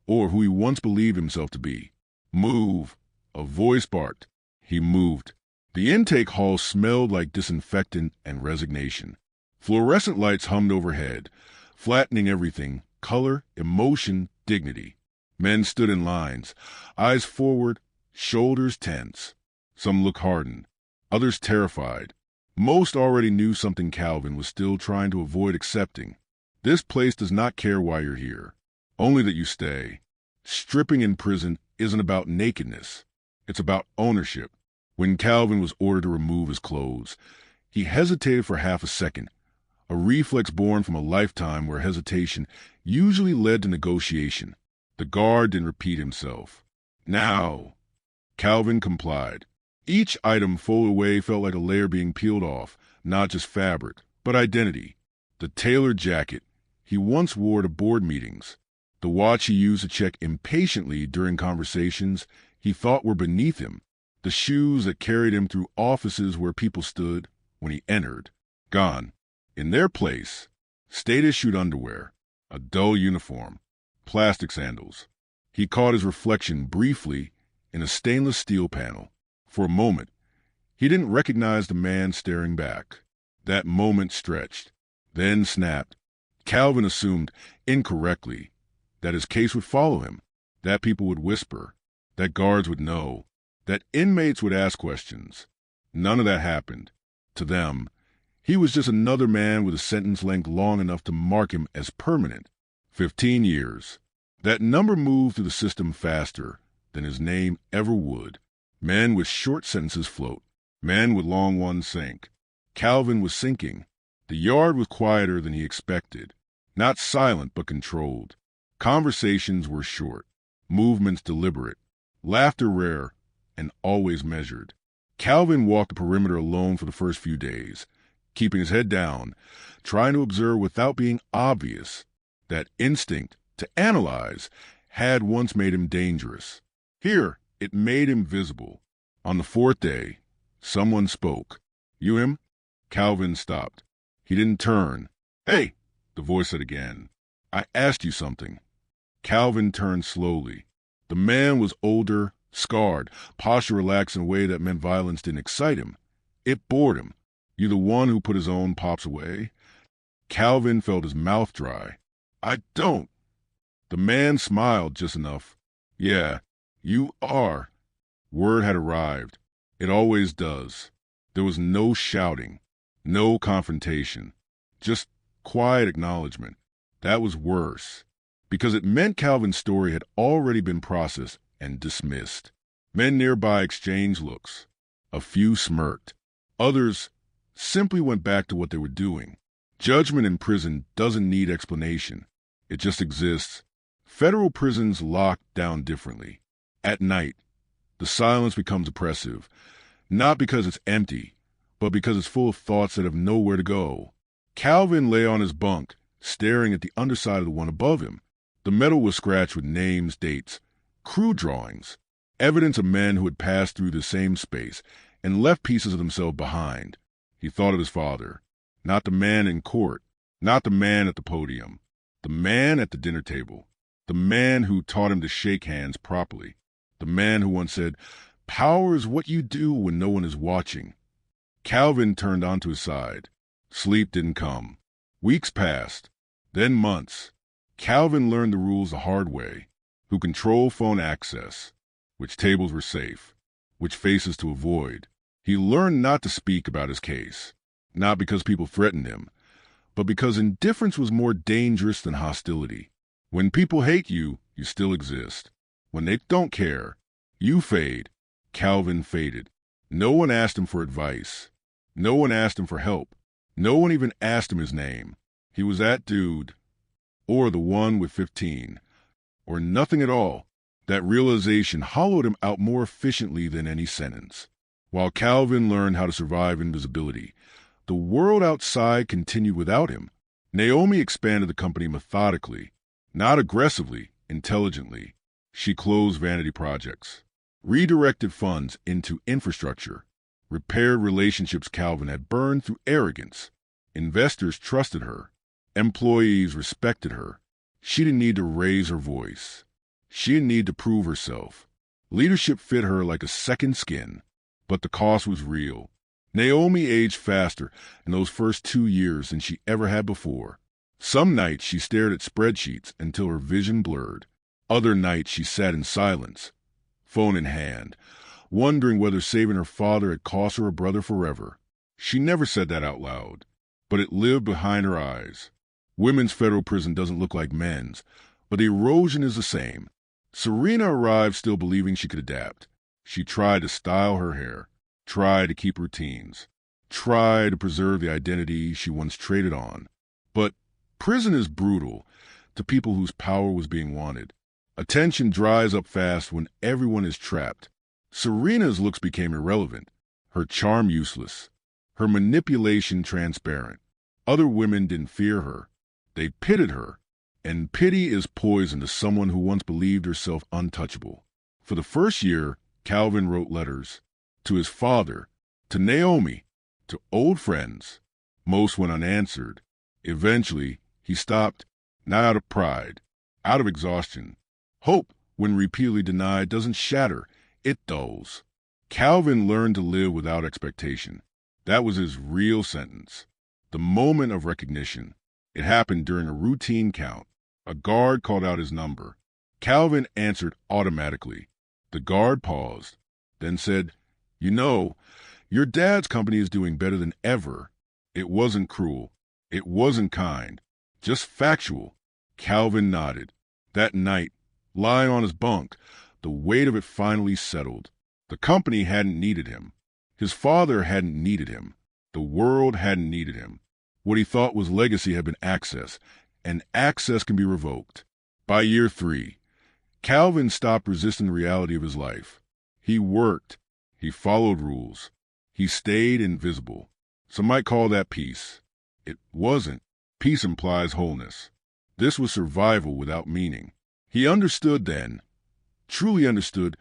or who he once believed himself to be. Move! A voice barked. He moved. The intake hall smelled like disinfectant and resignation. Fluorescent lights hummed overhead, flattening everything: color, emotion, dignity. Men stood in lines, eyes forward, shoulders tense. Some looked hardened, others terrified. Most already knew something Calvin was still trying to avoid accepting. This place does not care why you're here, only that you stay. Stripping in prison isn't about nakedness. It's about ownership. When Calvin was ordered to remove his clothes, he hesitated for half a second, a reflex born from a lifetime where hesitation usually led to negotiation. The guard didn't repeat himself. Now! Calvin complied. Each item folded away felt like a layer being peeled off, not just fabric, but identity. The tailored jacket he once wore to board meetings, the watch he used to check impatiently during conversations he thought were beneath him, the shoes that carried him through offices where people stood when he entered, gone. In their place, state-issued underwear, a dull uniform, plastic sandals. He caught his reflection briefly in a stainless steel panel. For a moment, he didn't recognize the man staring back. That moment stretched, then snapped. Calvin assumed, incorrectly, that his case would follow him, that people would whisper, that guards would know, that inmates would ask questions. None of that happened. To them, he was just another man with a sentence length long enough to mark him as permanent. 15 years. That number moved through the system faster than his name ever would. Men with short sentences float. Men with long ones sink. Calvin was sinking. The yard was quieter than he expected. Not silent, but controlled. Conversations were short. Movements deliberate. Laughter rare and always measured. Calvin walked the perimeter alone for the first few days, keeping his head down, trying to observe without being obvious. That instinct to analyze had once made him dangerous. Here, it made him visible. On the fourth day, someone spoke. "You him?" Calvin stopped. He didn't turn. "Hey," the voice said again. "I asked you something." Calvin turned slowly. The man was older, scarred, posture relaxed in a way that meant violence didn't excite him. It bored him. "You the one who put his own pops away?" Calvin felt his mouth dry. "I don't." The man smiled just enough. "Yeah, you are." Word had arrived. It always does. There was no shouting, no confrontation, just quiet acknowledgement. That was worse, because it meant Calvin's story had already been processed and dismissed. Men nearby exchanged looks. A few smirked. Others simply went back to what they were doing. Judgment in prison doesn't need explanation. It just exists. Federal prisons lock down differently. At night, the silence becomes oppressive, not because it's empty, but because it's full of thoughts that have nowhere to go. Calvin lay on his bunk, staring at the underside of the one above him. The metal was scratched with names, dates, crew drawings, evidence of men who had passed through the same space and left pieces of themselves behind. He thought of his father, not the man in court, not the man at the podium, the man at the dinner table, the man who taught him to shake hands properly, the man who once said, "Power is what you do when no one is watching." Calvin turned onto his side. Sleep didn't come. Weeks passed, then months. Calvin learned the rules the hard way: who controlled phone access, which tables were safe, which faces to avoid. He learned not to speak about his case, not because people threatened him, but because indifference was more dangerous than hostility. When people hate you, you still exist. When they don't care, you fade. Calvin faded. No one asked him for advice. No one asked him for help. No one even asked him his name. He was that dude, or the one with 15, or nothing at all. That realization hollowed him out more efficiently than any sentence. While Calvin learned how to survive invisibility, the world outside continued without him. Naomi expanded the company methodically, not aggressively, intelligently. She closed vanity projects, redirected funds into infrastructure, repaired relationships Calvin had burned through arrogance. Investors trusted her. Employees respected her. She didn't need to raise her voice. She didn't need to prove herself. Leadership fit her like a second skin, but the cost was real. Naomi aged faster in those first 2 years than she ever had before. Some nights she stared at spreadsheets until her vision blurred. Other nights she sat in silence, phone in hand, wondering whether saving her father had cost her a brother forever. She never said that out loud, but it lived behind her eyes. Women's federal prison doesn't look like men's, but the erosion is the same. Serena arrived still believing she could adapt. She tried to style her hair, tried to keep routines, tried to preserve the identity she once traded on. But prison is brutal to people whose power was being wanted. Attention dries up fast when everyone is trapped. Serena's looks became irrelevant, her charm useless, her manipulation transparent. Other women didn't fear her. They pitied her. And pity is poison to someone who once believed herself untouchable. For the first year, Calvin wrote letters to his father, to Naomi, to old friends. Most went unanswered. Eventually, he stopped, not out of pride, out of exhaustion. Hope, when repeatedly denied, doesn't shatter, it dulls. Calvin learned to live without expectation. That was his real sentence. The moment of recognition. It happened during a routine count. A guard called out his number. Calvin answered automatically. The guard paused, then said, "You know, your dad's company is doing better than ever." It wasn't cruel. It wasn't kind. Just factual. Calvin nodded. That night, lying on his bunk, the weight of it finally settled. The company hadn't needed him. His father hadn't needed him. The world hadn't needed him. What he thought was legacy had been access, and access can be revoked. By year 3, Calvin stopped resisting the reality of his life. He worked. He followed rules. He stayed invisible. Some might call that peace. It wasn't. Peace implies wholeness. This was survival without meaning. He understood then, truly understood,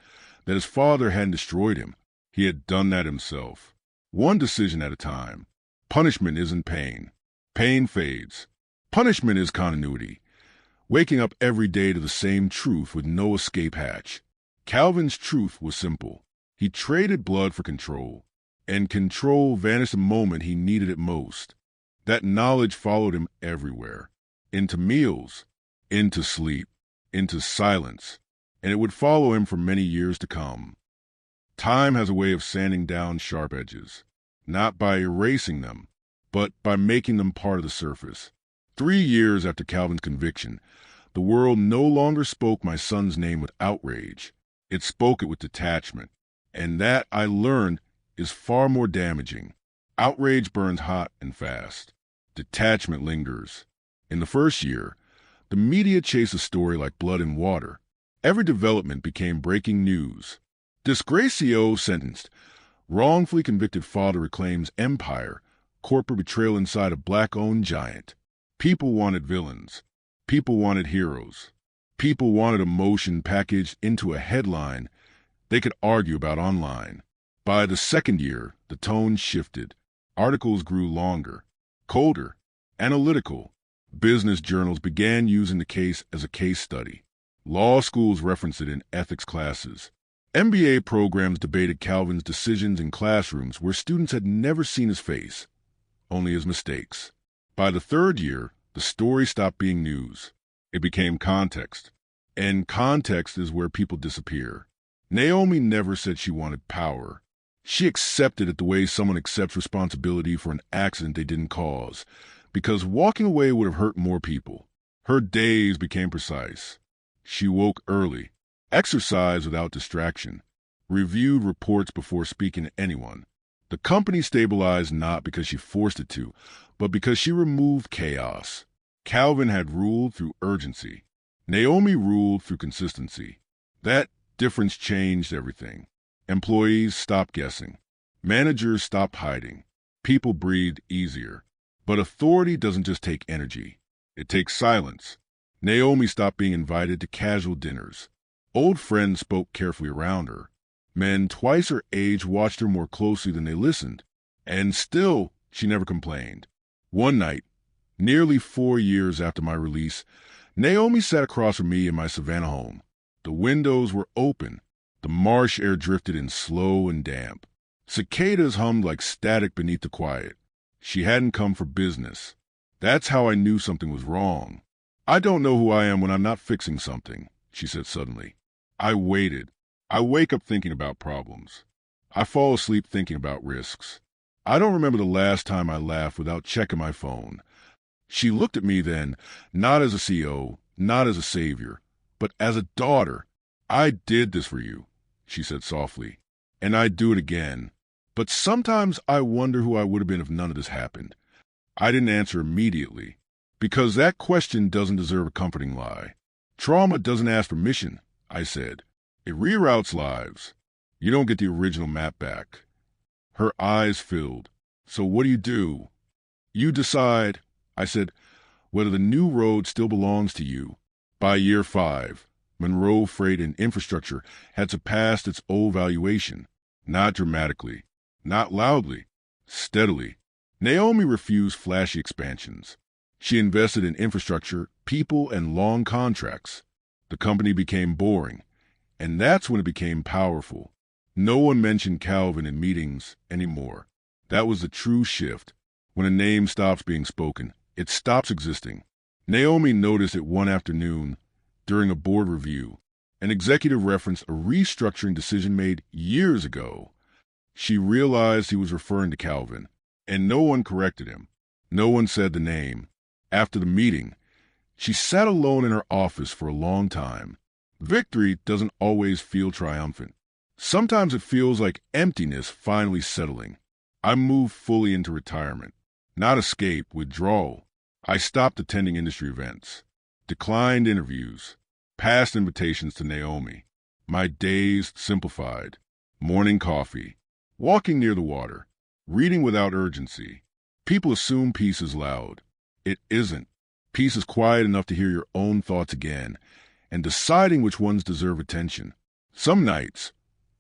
that his father hadn't destroyed him. He had done that himself. One decision at a time. Punishment isn't pain. Pain fades. Punishment is continuity. Waking up every day to the same truth with no escape hatch. Calvin's truth was simple. He traded blood for control, and control vanished the moment he needed it most. That knowledge followed him everywhere. Into meals, into sleep, into silence, and it would follow him for many years to come. Time has a way of sanding down sharp edges, not by erasing them, but by making them part of the surface. 3 years after Calvin's conviction, the world no longer spoke my son's name with outrage. It spoke it with detachment. And that, I learned, is far more damaging. Outrage burns hot and fast. Detachment lingers. In the first year, the media chased a story like blood and water. Every development became breaking news. Disgracio sentenced. Wrongfully convicted father reclaims empire. Corporate betrayal inside a black-owned giant. People wanted villains. People wanted heroes. People wanted emotion packaged into a headline they could argue about online. By the second year, the tone shifted. Articles grew longer, colder, analytical. Business journals began using the case as a case study. Law schools referenced it in ethics classes. MBA programs debated Calvin's decisions in classrooms where students had never seen his face, only his mistakes. By the third year, the story stopped being news. It became context. And context is where people disappear. Naomi never said she wanted power. She accepted it the way someone accepts responsibility for an accident they didn't cause, because walking away would have hurt more people. Her days became precise. She woke early, exercised without distraction, reviewed reports before speaking to anyone. The company stabilized not because she forced it to, but because she removed chaos. Calvin had ruled through urgency. Naomi ruled through consistency. That difference changed everything. Employees stopped guessing. Managers stopped hiding. People breathed easier. But authority doesn't just take energy. It takes silence. Naomi stopped being invited to casual dinners. Old friends spoke carefully around her. Men twice her age watched her more closely than they listened. And still, she never complained. One night, nearly 4 years after my release, Naomi sat across from me in my Savannah home. The windows were open. The marsh air drifted in slow and damp. Cicadas hummed like static beneath the quiet. She hadn't come for business. That's how I knew something was wrong. "I don't know who I am when I'm not fixing something," she said suddenly. I waited. I wake up thinking about problems. I fall asleep thinking about risks. I don't remember the last time I laughed without checking my phone. She looked at me then, not as a CEO, not as a savior, but as a daughter. "I did this for you," she said softly, "and I'd do it again. But sometimes I wonder who I would have been if none of this happened." I didn't answer immediately, because that question doesn't deserve a comforting lie. "Trauma doesn't ask permission," I said. "It reroutes lives. You don't get the original map back." Her eyes filled. "So what do you do?" "You decide," I said, "whether the new road still belongs to you." By year 5, Monroe Freight and Infrastructure had surpassed its old valuation. Not dramatically, not loudly, steadily. Naomi refused flashy expansions. She invested in infrastructure, people, and long contracts. The company became boring, and that's when it became powerful. No one mentioned Calvin in meetings anymore. That was the true shift. When a name stops being spoken, it stops existing. Naomi noticed it one afternoon during a board review. An executive referenced a restructuring decision made years ago. She realized he was referring to Calvin, and no one corrected him. No one said the name. After the meeting, she sat alone in her office for a long time. Victory doesn't always feel triumphant. Sometimes it feels like emptiness finally settling. I moved fully into retirement. Not escape, withdrawal. I stopped attending industry events, declined interviews, passed invitations to Naomi. My days simplified. Morning coffee, walking near the water, reading without urgency. People assume peace is loud. It isn't. Peace is quiet enough to hear your own thoughts again and deciding which ones deserve attention. Some nights,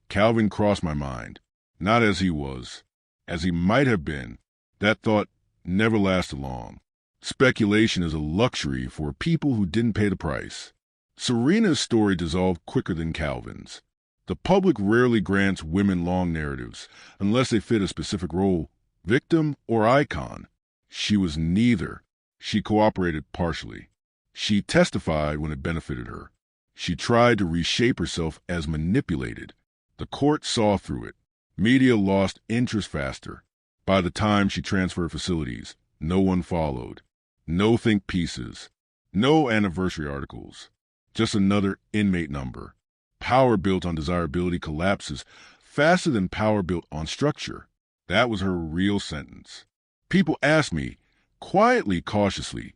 Calvin crossed my mind, not as he was, as he might have been. That thought never lasted long. Speculation is a luxury for people who didn't pay the price. Serena's story dissolved quicker than Calvin's. The public rarely grants women long narratives unless they fit a specific role, victim or icon. She was neither. She cooperated partially. She testified when it benefited her. She tried to reshape herself as manipulated. The court saw through it. Media lost interest faster. By the time she transferred facilities, no one followed. No think pieces. No anniversary articles. Just another inmate number. Power built on desirability collapses faster than power built on structure. That was her real sentence. People asked me, quietly, cautiously,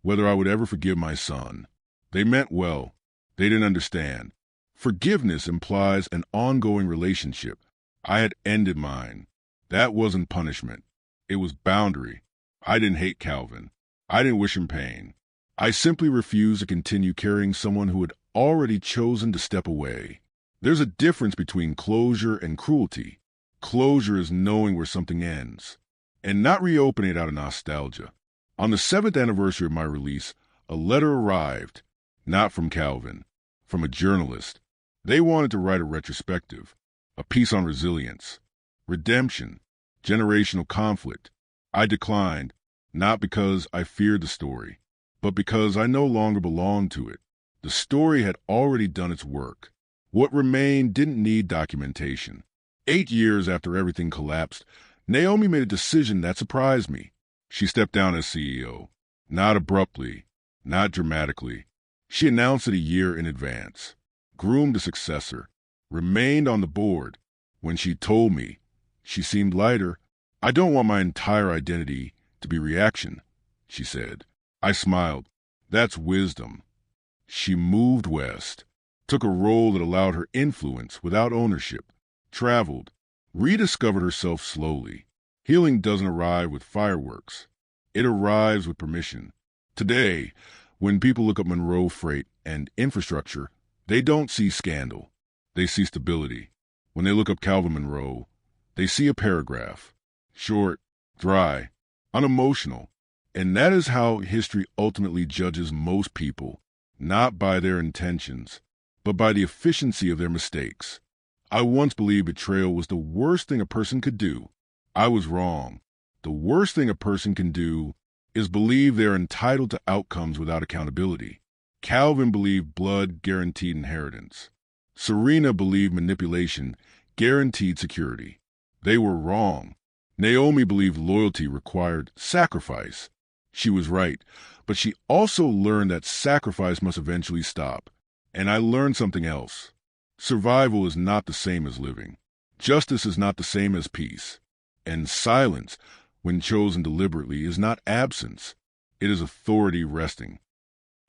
whether I would ever forgive my son. They meant well. They didn't understand. Forgiveness implies an ongoing relationship. I had ended mine. That wasn't punishment. It was boundary. I didn't hate Calvin. I didn't wish him pain. I simply refused to continue carrying someone who had already chosen to step away. There's a difference between closure and cruelty. Closure is knowing where something ends, and not reopening it out of nostalgia. On the 7th anniversary of my release, a letter arrived, not from Calvin, from a journalist. They wanted to write a retrospective, a piece on resilience, redemption, generational conflict. I declined, not because I feared the story, but because I no longer belonged to it. The story had already done its work. What remained didn't need documentation. 8 years after everything collapsed, Naomi made a decision that surprised me. She stepped down as CEO. Not abruptly, not dramatically. She announced it a year in advance, groomed a successor, remained on the board. When she told me, she seemed lighter. "I don't want my entire identity to be reaction," she said. I smiled. "That's wisdom." She moved west, took a role that allowed her influence without ownership, traveled, rediscovered herself slowly. Healing doesn't arrive with fireworks. It arrives with permission. Today, when people look up Monroe Freight and infrastructure, they don't see scandal. They see stability. When they look up Calvin Monroe, they see a paragraph. Short, dry, unemotional. And that is how history ultimately judges most people, not by their intentions, but by the efficiency of their mistakes. I once believed betrayal was the worst thing a person could do. I was wrong. The worst thing a person can do is believe they're entitled to outcomes without accountability. Calvin believed blood guaranteed inheritance. Serena believed manipulation guaranteed security. They were wrong. Naomi believed loyalty required sacrifice. She was right, but she also learned that sacrifice must eventually stop. And I learned something else. Survival is not the same as living. Justice is not the same as peace. And silence, when chosen deliberately, is not absence. It is authority resting.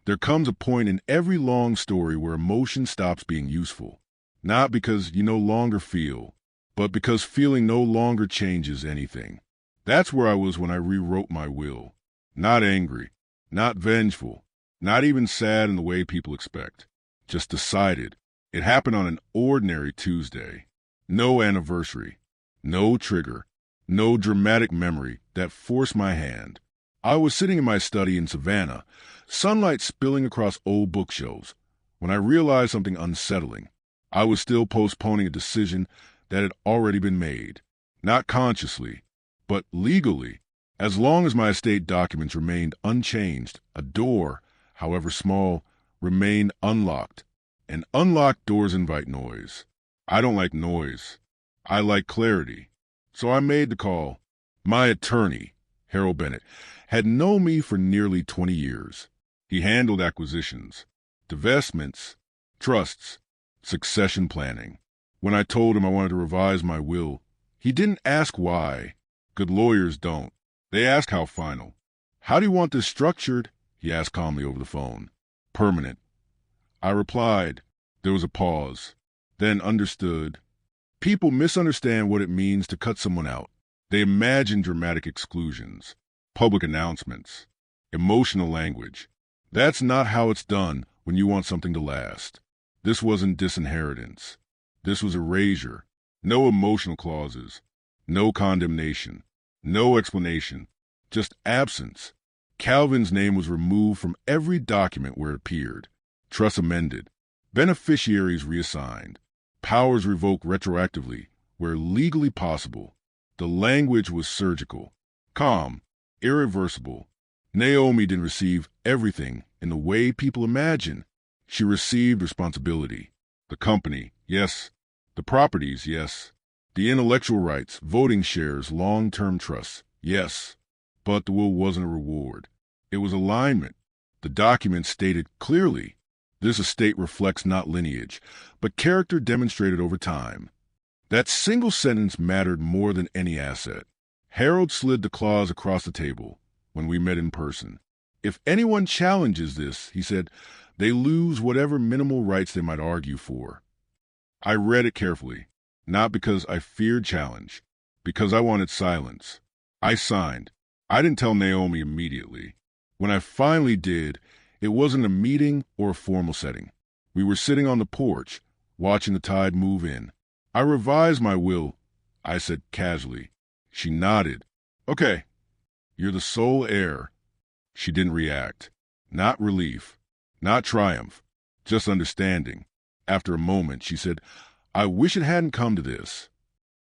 There comes a point in every long story where emotion stops being useful. Not because you no longer feel, but because feeling no longer changes anything. That's where I was when I rewrote my will. Not angry, not vengeful, not even sad in the way people expect. Just decided. It happened on an ordinary Tuesday. No anniversary, no trigger, no dramatic memory that forced my hand. I was sitting in my study in Savannah, sunlight spilling across old bookshelves, when I realized something unsettling. I was still postponing a decision that had already been made, not consciously, but legally. As long as my estate documents remained unchanged, a door, however small, remained unlocked. And unlocked doors invite noise. I don't like noise. I like clarity. So I made the call. My attorney, Harold Bennett, had known me for nearly 20 years. He handled acquisitions, divestments, trusts, succession planning. When I told him I wanted to revise my will, he didn't ask why. Good lawyers don't. They ask how final. How do you want this structured? He asked calmly over the phone. Permanent. I replied. There was a pause. Then understood. People misunderstand what it means to cut someone out. They imagine dramatic exclusions, public announcements, emotional language. That's not how it's done when you want something to last. This wasn't disinheritance. This was erasure. No emotional clauses. No condemnation. No explanation. Just absence. Calvin's name was removed from every document where it appeared. Trusts amended. Beneficiaries reassigned. Powers revoked retroactively where legally possible. The language was surgical, calm, irreversible. Naomi didn't receive everything in the way people imagine. She received responsibility. The company, yes. The properties, yes. The intellectual rights, voting shares, long-term trusts, yes. But the will wasn't a reward. It was alignment. The document stated clearly, this estate reflects not lineage, but character demonstrated over time. That single sentence mattered more than any asset. Harold slid the clause across the table when we met in person. If anyone challenges this, he said, they lose whatever minimal rights they might argue for. I read it carefully, not because I feared challenge, because I wanted silence. I signed. I didn't tell Naomi immediately. When I finally did, it wasn't a meeting or a formal setting. We were sitting on the porch, watching the tide move in. I revised my will, I said casually. She nodded. Okay, you're the sole heir. She didn't react. Not relief, not triumph, just understanding. After a moment, she said, I wish it hadn't come to this.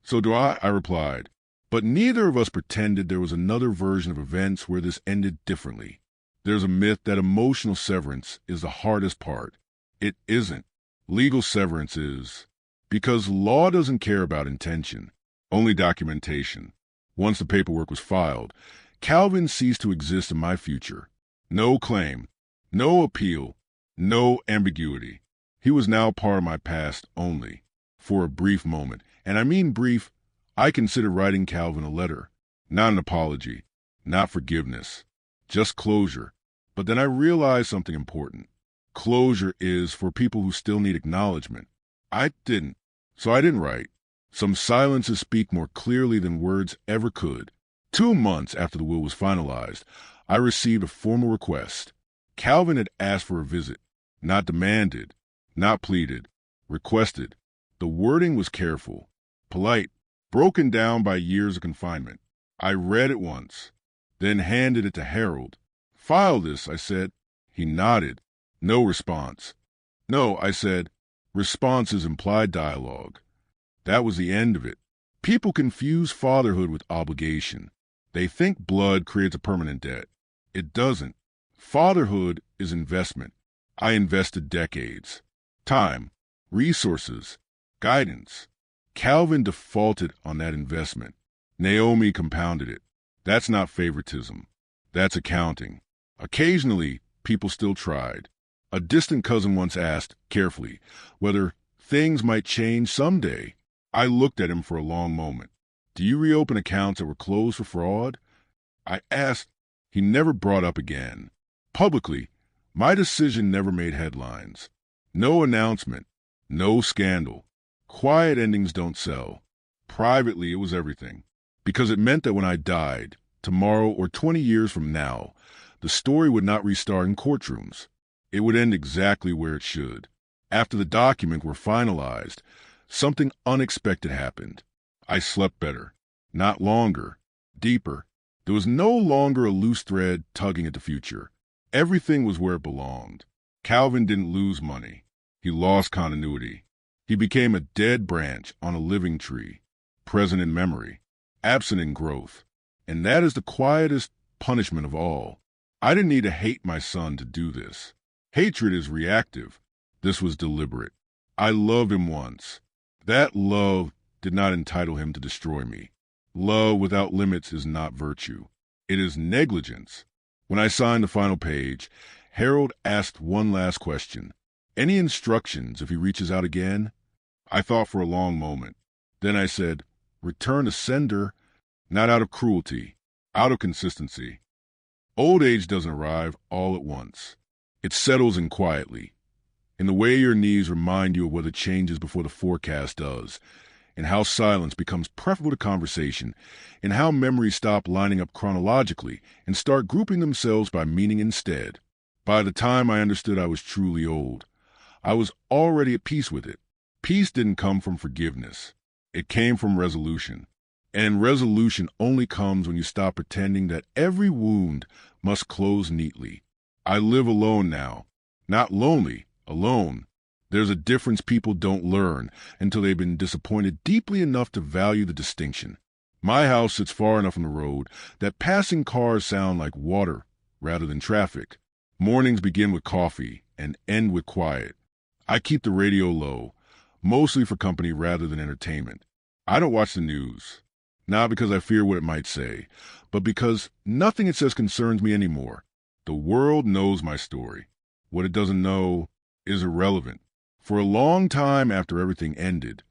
So do I replied. But neither of us pretended there was another version of events where this ended differently. There's a myth that emotional severance is the hardest part. It isn't. Legal severance is. Because law doesn't care about intention, only documentation. Once the paperwork was filed, Calvin ceased to exist in my future. No claim, no appeal, no ambiguity. He was now part of my past only, for a brief moment. And I mean brief. I considered writing Calvin a letter, not an apology, not forgiveness, just closure. But then I realized something important. Closure is for people who still need acknowledgement. I didn't, so I didn't write. Some silences speak more clearly than words ever could. 2 months after the will was finalized, I received a formal request. Calvin had asked for a visit, not demanded, not pleaded, requested. The wording was careful, polite, broken down by years of confinement. I read it once, then handed it to Harold. "File this," I said. He nodded. No response. "No," I said. Response is implied dialogue. That was the end of it. People confuse fatherhood with obligation. They think blood creates a permanent debt. It doesn't. Fatherhood is investment. I invested decades. Time, resources, guidance. Calvin defaulted on that investment. Naomi compounded it. That's not favoritism. That's accounting. Occasionally, people still tried. A distant cousin once asked, carefully, whether things might change someday. I looked at him for a long moment. "Do you reopen accounts that were closed for fraud?" I asked. He never brought up again. Publicly, my decision never made headlines. No announcement. No scandal. Quiet endings don't sell. Privately, it was everything. Because it meant that when I died, tomorrow or 20 years from now, the story would not restart in courtrooms. It would end exactly where it should. After the documents were finalized, something unexpected happened. I slept better. Not longer. Deeper. There was no longer a loose thread tugging at the future. Everything was where it belonged. Calvin didn't lose money. He lost continuity. He became a dead branch on a living tree, present in memory, absent in growth. And that is the quietest punishment of all. I didn't need to hate my son to do this. Hatred is reactive. This was deliberate. I loved him once. That love did not entitle him to destroy me. Love without limits is not virtue. It is negligence. When I signed the final page, Harold asked one last question. "Any instructions if he reaches out again?" I thought for a long moment. Then I said, "Return to sender, not out of cruelty, out of consistency." Old age doesn't arrive all at once. It settles in quietly, in the way your knees remind you of weather changes before the forecast does, in how silence becomes preferable to conversation, in how memories stop lining up chronologically and start grouping themselves by meaning instead. By the time I understood I was truly old, I was already at peace with it. Peace didn't come from forgiveness. It came from resolution. And resolution only comes when you stop pretending that every wound must close neatly. I live alone now. Not lonely, alone. There's a difference people don't learn until they've been disappointed deeply enough to value the distinction. My house sits far enough from the road that passing cars sound like water rather than traffic. Mornings begin with coffee and end with quiet. I keep the radio low, mostly for company rather than entertainment. I don't watch the news. Not because I fear what it might say, but because nothing it says concerns me anymore. The world knows my story. What it doesn't know is irrelevant. For a long time after everything ended,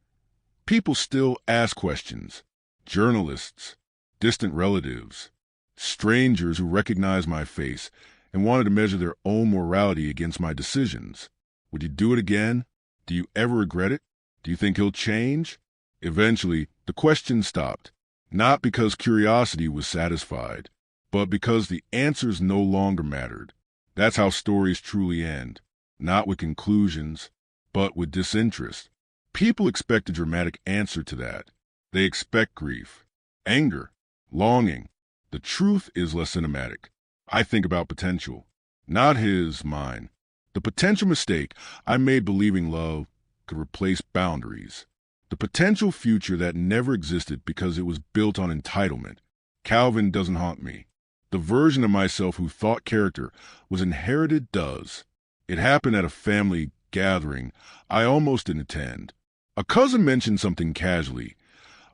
people still ask questions. Journalists, distant relatives, strangers who recognized my face and wanted to measure their own morality against my decisions. Would you do it again? Do you ever regret it? Do you think he'll change? Eventually, the question stopped. Not because curiosity was satisfied, but because the answers no longer mattered. That's how stories truly end, not with conclusions, but with disinterest. People expect a dramatic answer to that. They expect grief, anger, longing. The truth is less cinematic. I think about potential, not his, mine. The potential mistake I made believing love could replace boundaries. The potential future that never existed because it was built on entitlement. Calvin doesn't haunt me. The version of myself who thought character was inherited does. It happened at a family gathering I almost didn't attend. A cousin mentioned something casually,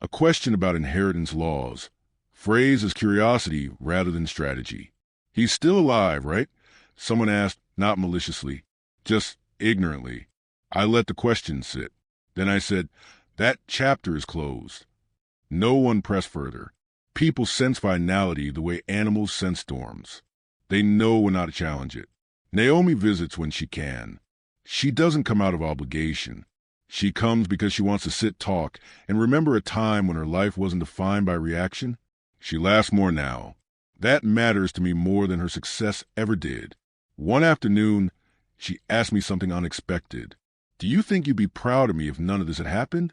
a question about inheritance laws, phrased as curiosity rather than strategy. "He's still alive, right?" Someone asked, not maliciously, just ignorantly. I let the question sit. Then I said, "That chapter is closed." No one pressed further. People sense finality the way animals sense storms. They know when not to challenge it. Naomi visits when she can. She doesn't come out of obligation. She comes because she wants to sit, talk, and remember a time when her life wasn't defined by reaction. She laughs more now. That matters to me more than her success ever did. One afternoon, she asked me something unexpected. "Do you think you'd be proud of me if none of this had happened?"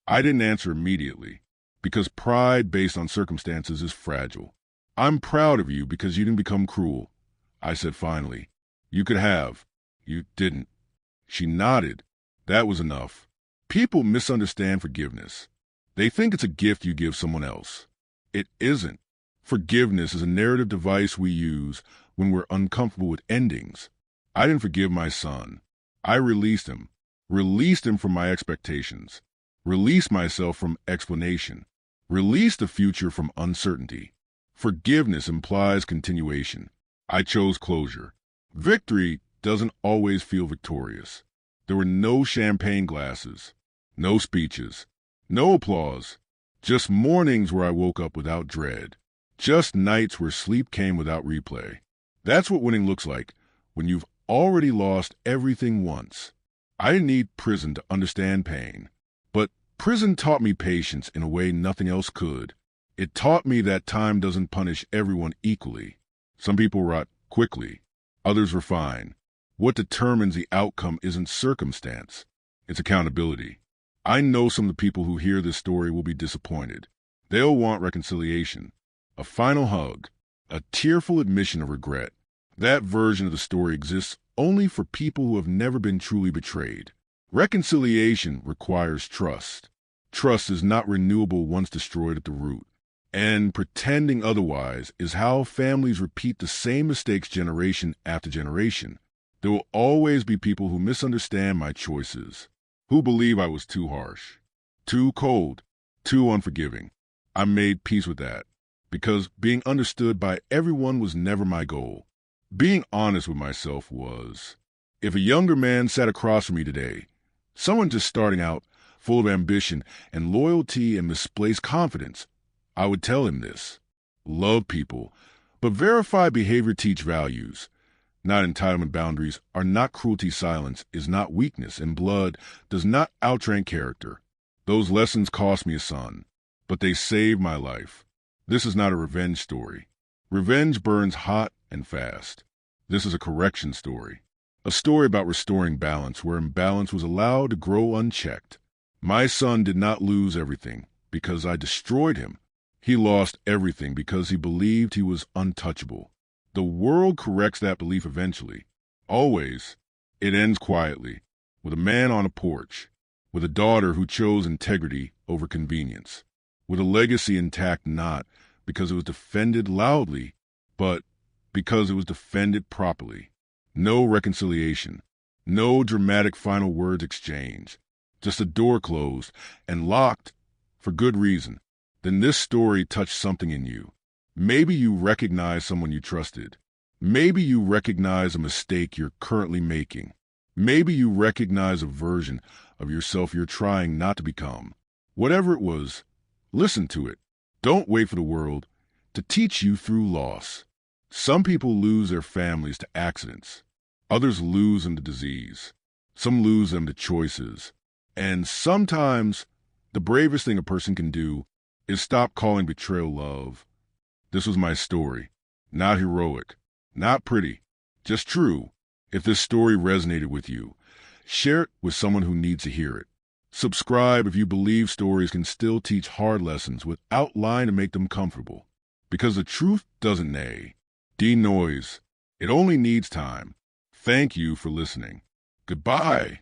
I didn't answer immediately, because pride based on circumstances is fragile. "I'm proud of you because you didn't become cruel," I said finally. "You could have. You didn't." She nodded. That was enough. People misunderstand forgiveness. They think it's a gift you give someone else. It isn't. Forgiveness is a narrative device we use when we're uncomfortable with endings. I didn't forgive my son. I released him from my expectations, released myself from explanation, released the future from uncertainty. Forgiveness implies continuation. I chose closure. Victory doesn't always feel victorious. There were no champagne glasses, no speeches, no applause, just mornings where I woke up without dread, just nights where sleep came without replay. That's what winning looks like when you've already lost everything once. I didn't need prison to understand pain, but prison taught me patience in a way nothing else could. It taught me that time doesn't punish everyone equally. Some people rot quickly, others refine. What determines the outcome isn't circumstance, it's accountability. I know some of the people who hear this story will be disappointed. They'll want reconciliation, a final hug, a tearful admission of regret. That version of the story exists only for people who have never been truly betrayed. Reconciliation requires trust. Trust is not renewable once destroyed at the root. And pretending otherwise is how families repeat the same mistakes generation after generation. There will always be people who misunderstand my choices, who believe I was too harsh, too cold, too unforgiving. I made peace with that, because being understood by everyone was never my goal. Being honest with myself was. If a younger man sat across from me today, someone just starting out, full of ambition and loyalty and misplaced confidence, I would tell him this. Love people, but verify behavior, teach values. Not entitlement. Boundaries are not cruelty. Silence is not weakness, and blood does not outrank character. Those lessons cost me a son, but they saved my life. This is not a revenge story. Revenge burns hot and fast. This is a correction story. A story about restoring balance where imbalance was allowed to grow unchecked. My son did not lose everything because I destroyed him. He lost everything because he believed he was untouchable. The world corrects that belief eventually. Always. It ends quietly, with a man on a porch, with a daughter who chose integrity over convenience, with a legacy intact not because it was defended loudly, but because it was defended properly. No reconciliation, no dramatic final words exchanged, just a door closed and locked for good reason. Then this story touched something in you. Maybe you recognize someone you trusted. Maybe you recognize a mistake you're currently making. Maybe you recognize a version of yourself you're trying not to become. Whatever it was, listen to it. Don't wait for the world to teach you through loss. Some people lose their families to accidents. Others lose them to disease. Some lose them to choices. And sometimes the bravest thing a person can do is stop calling betrayal love. This was my story. Not heroic, not pretty, just true. If this story resonated with you, share it with someone who needs to hear it. Subscribe if you believe stories can still teach hard lessons without lying to make them comfortable. Because the truth doesn't neigh. Denoise. It only needs time. Thank you for listening. Goodbye.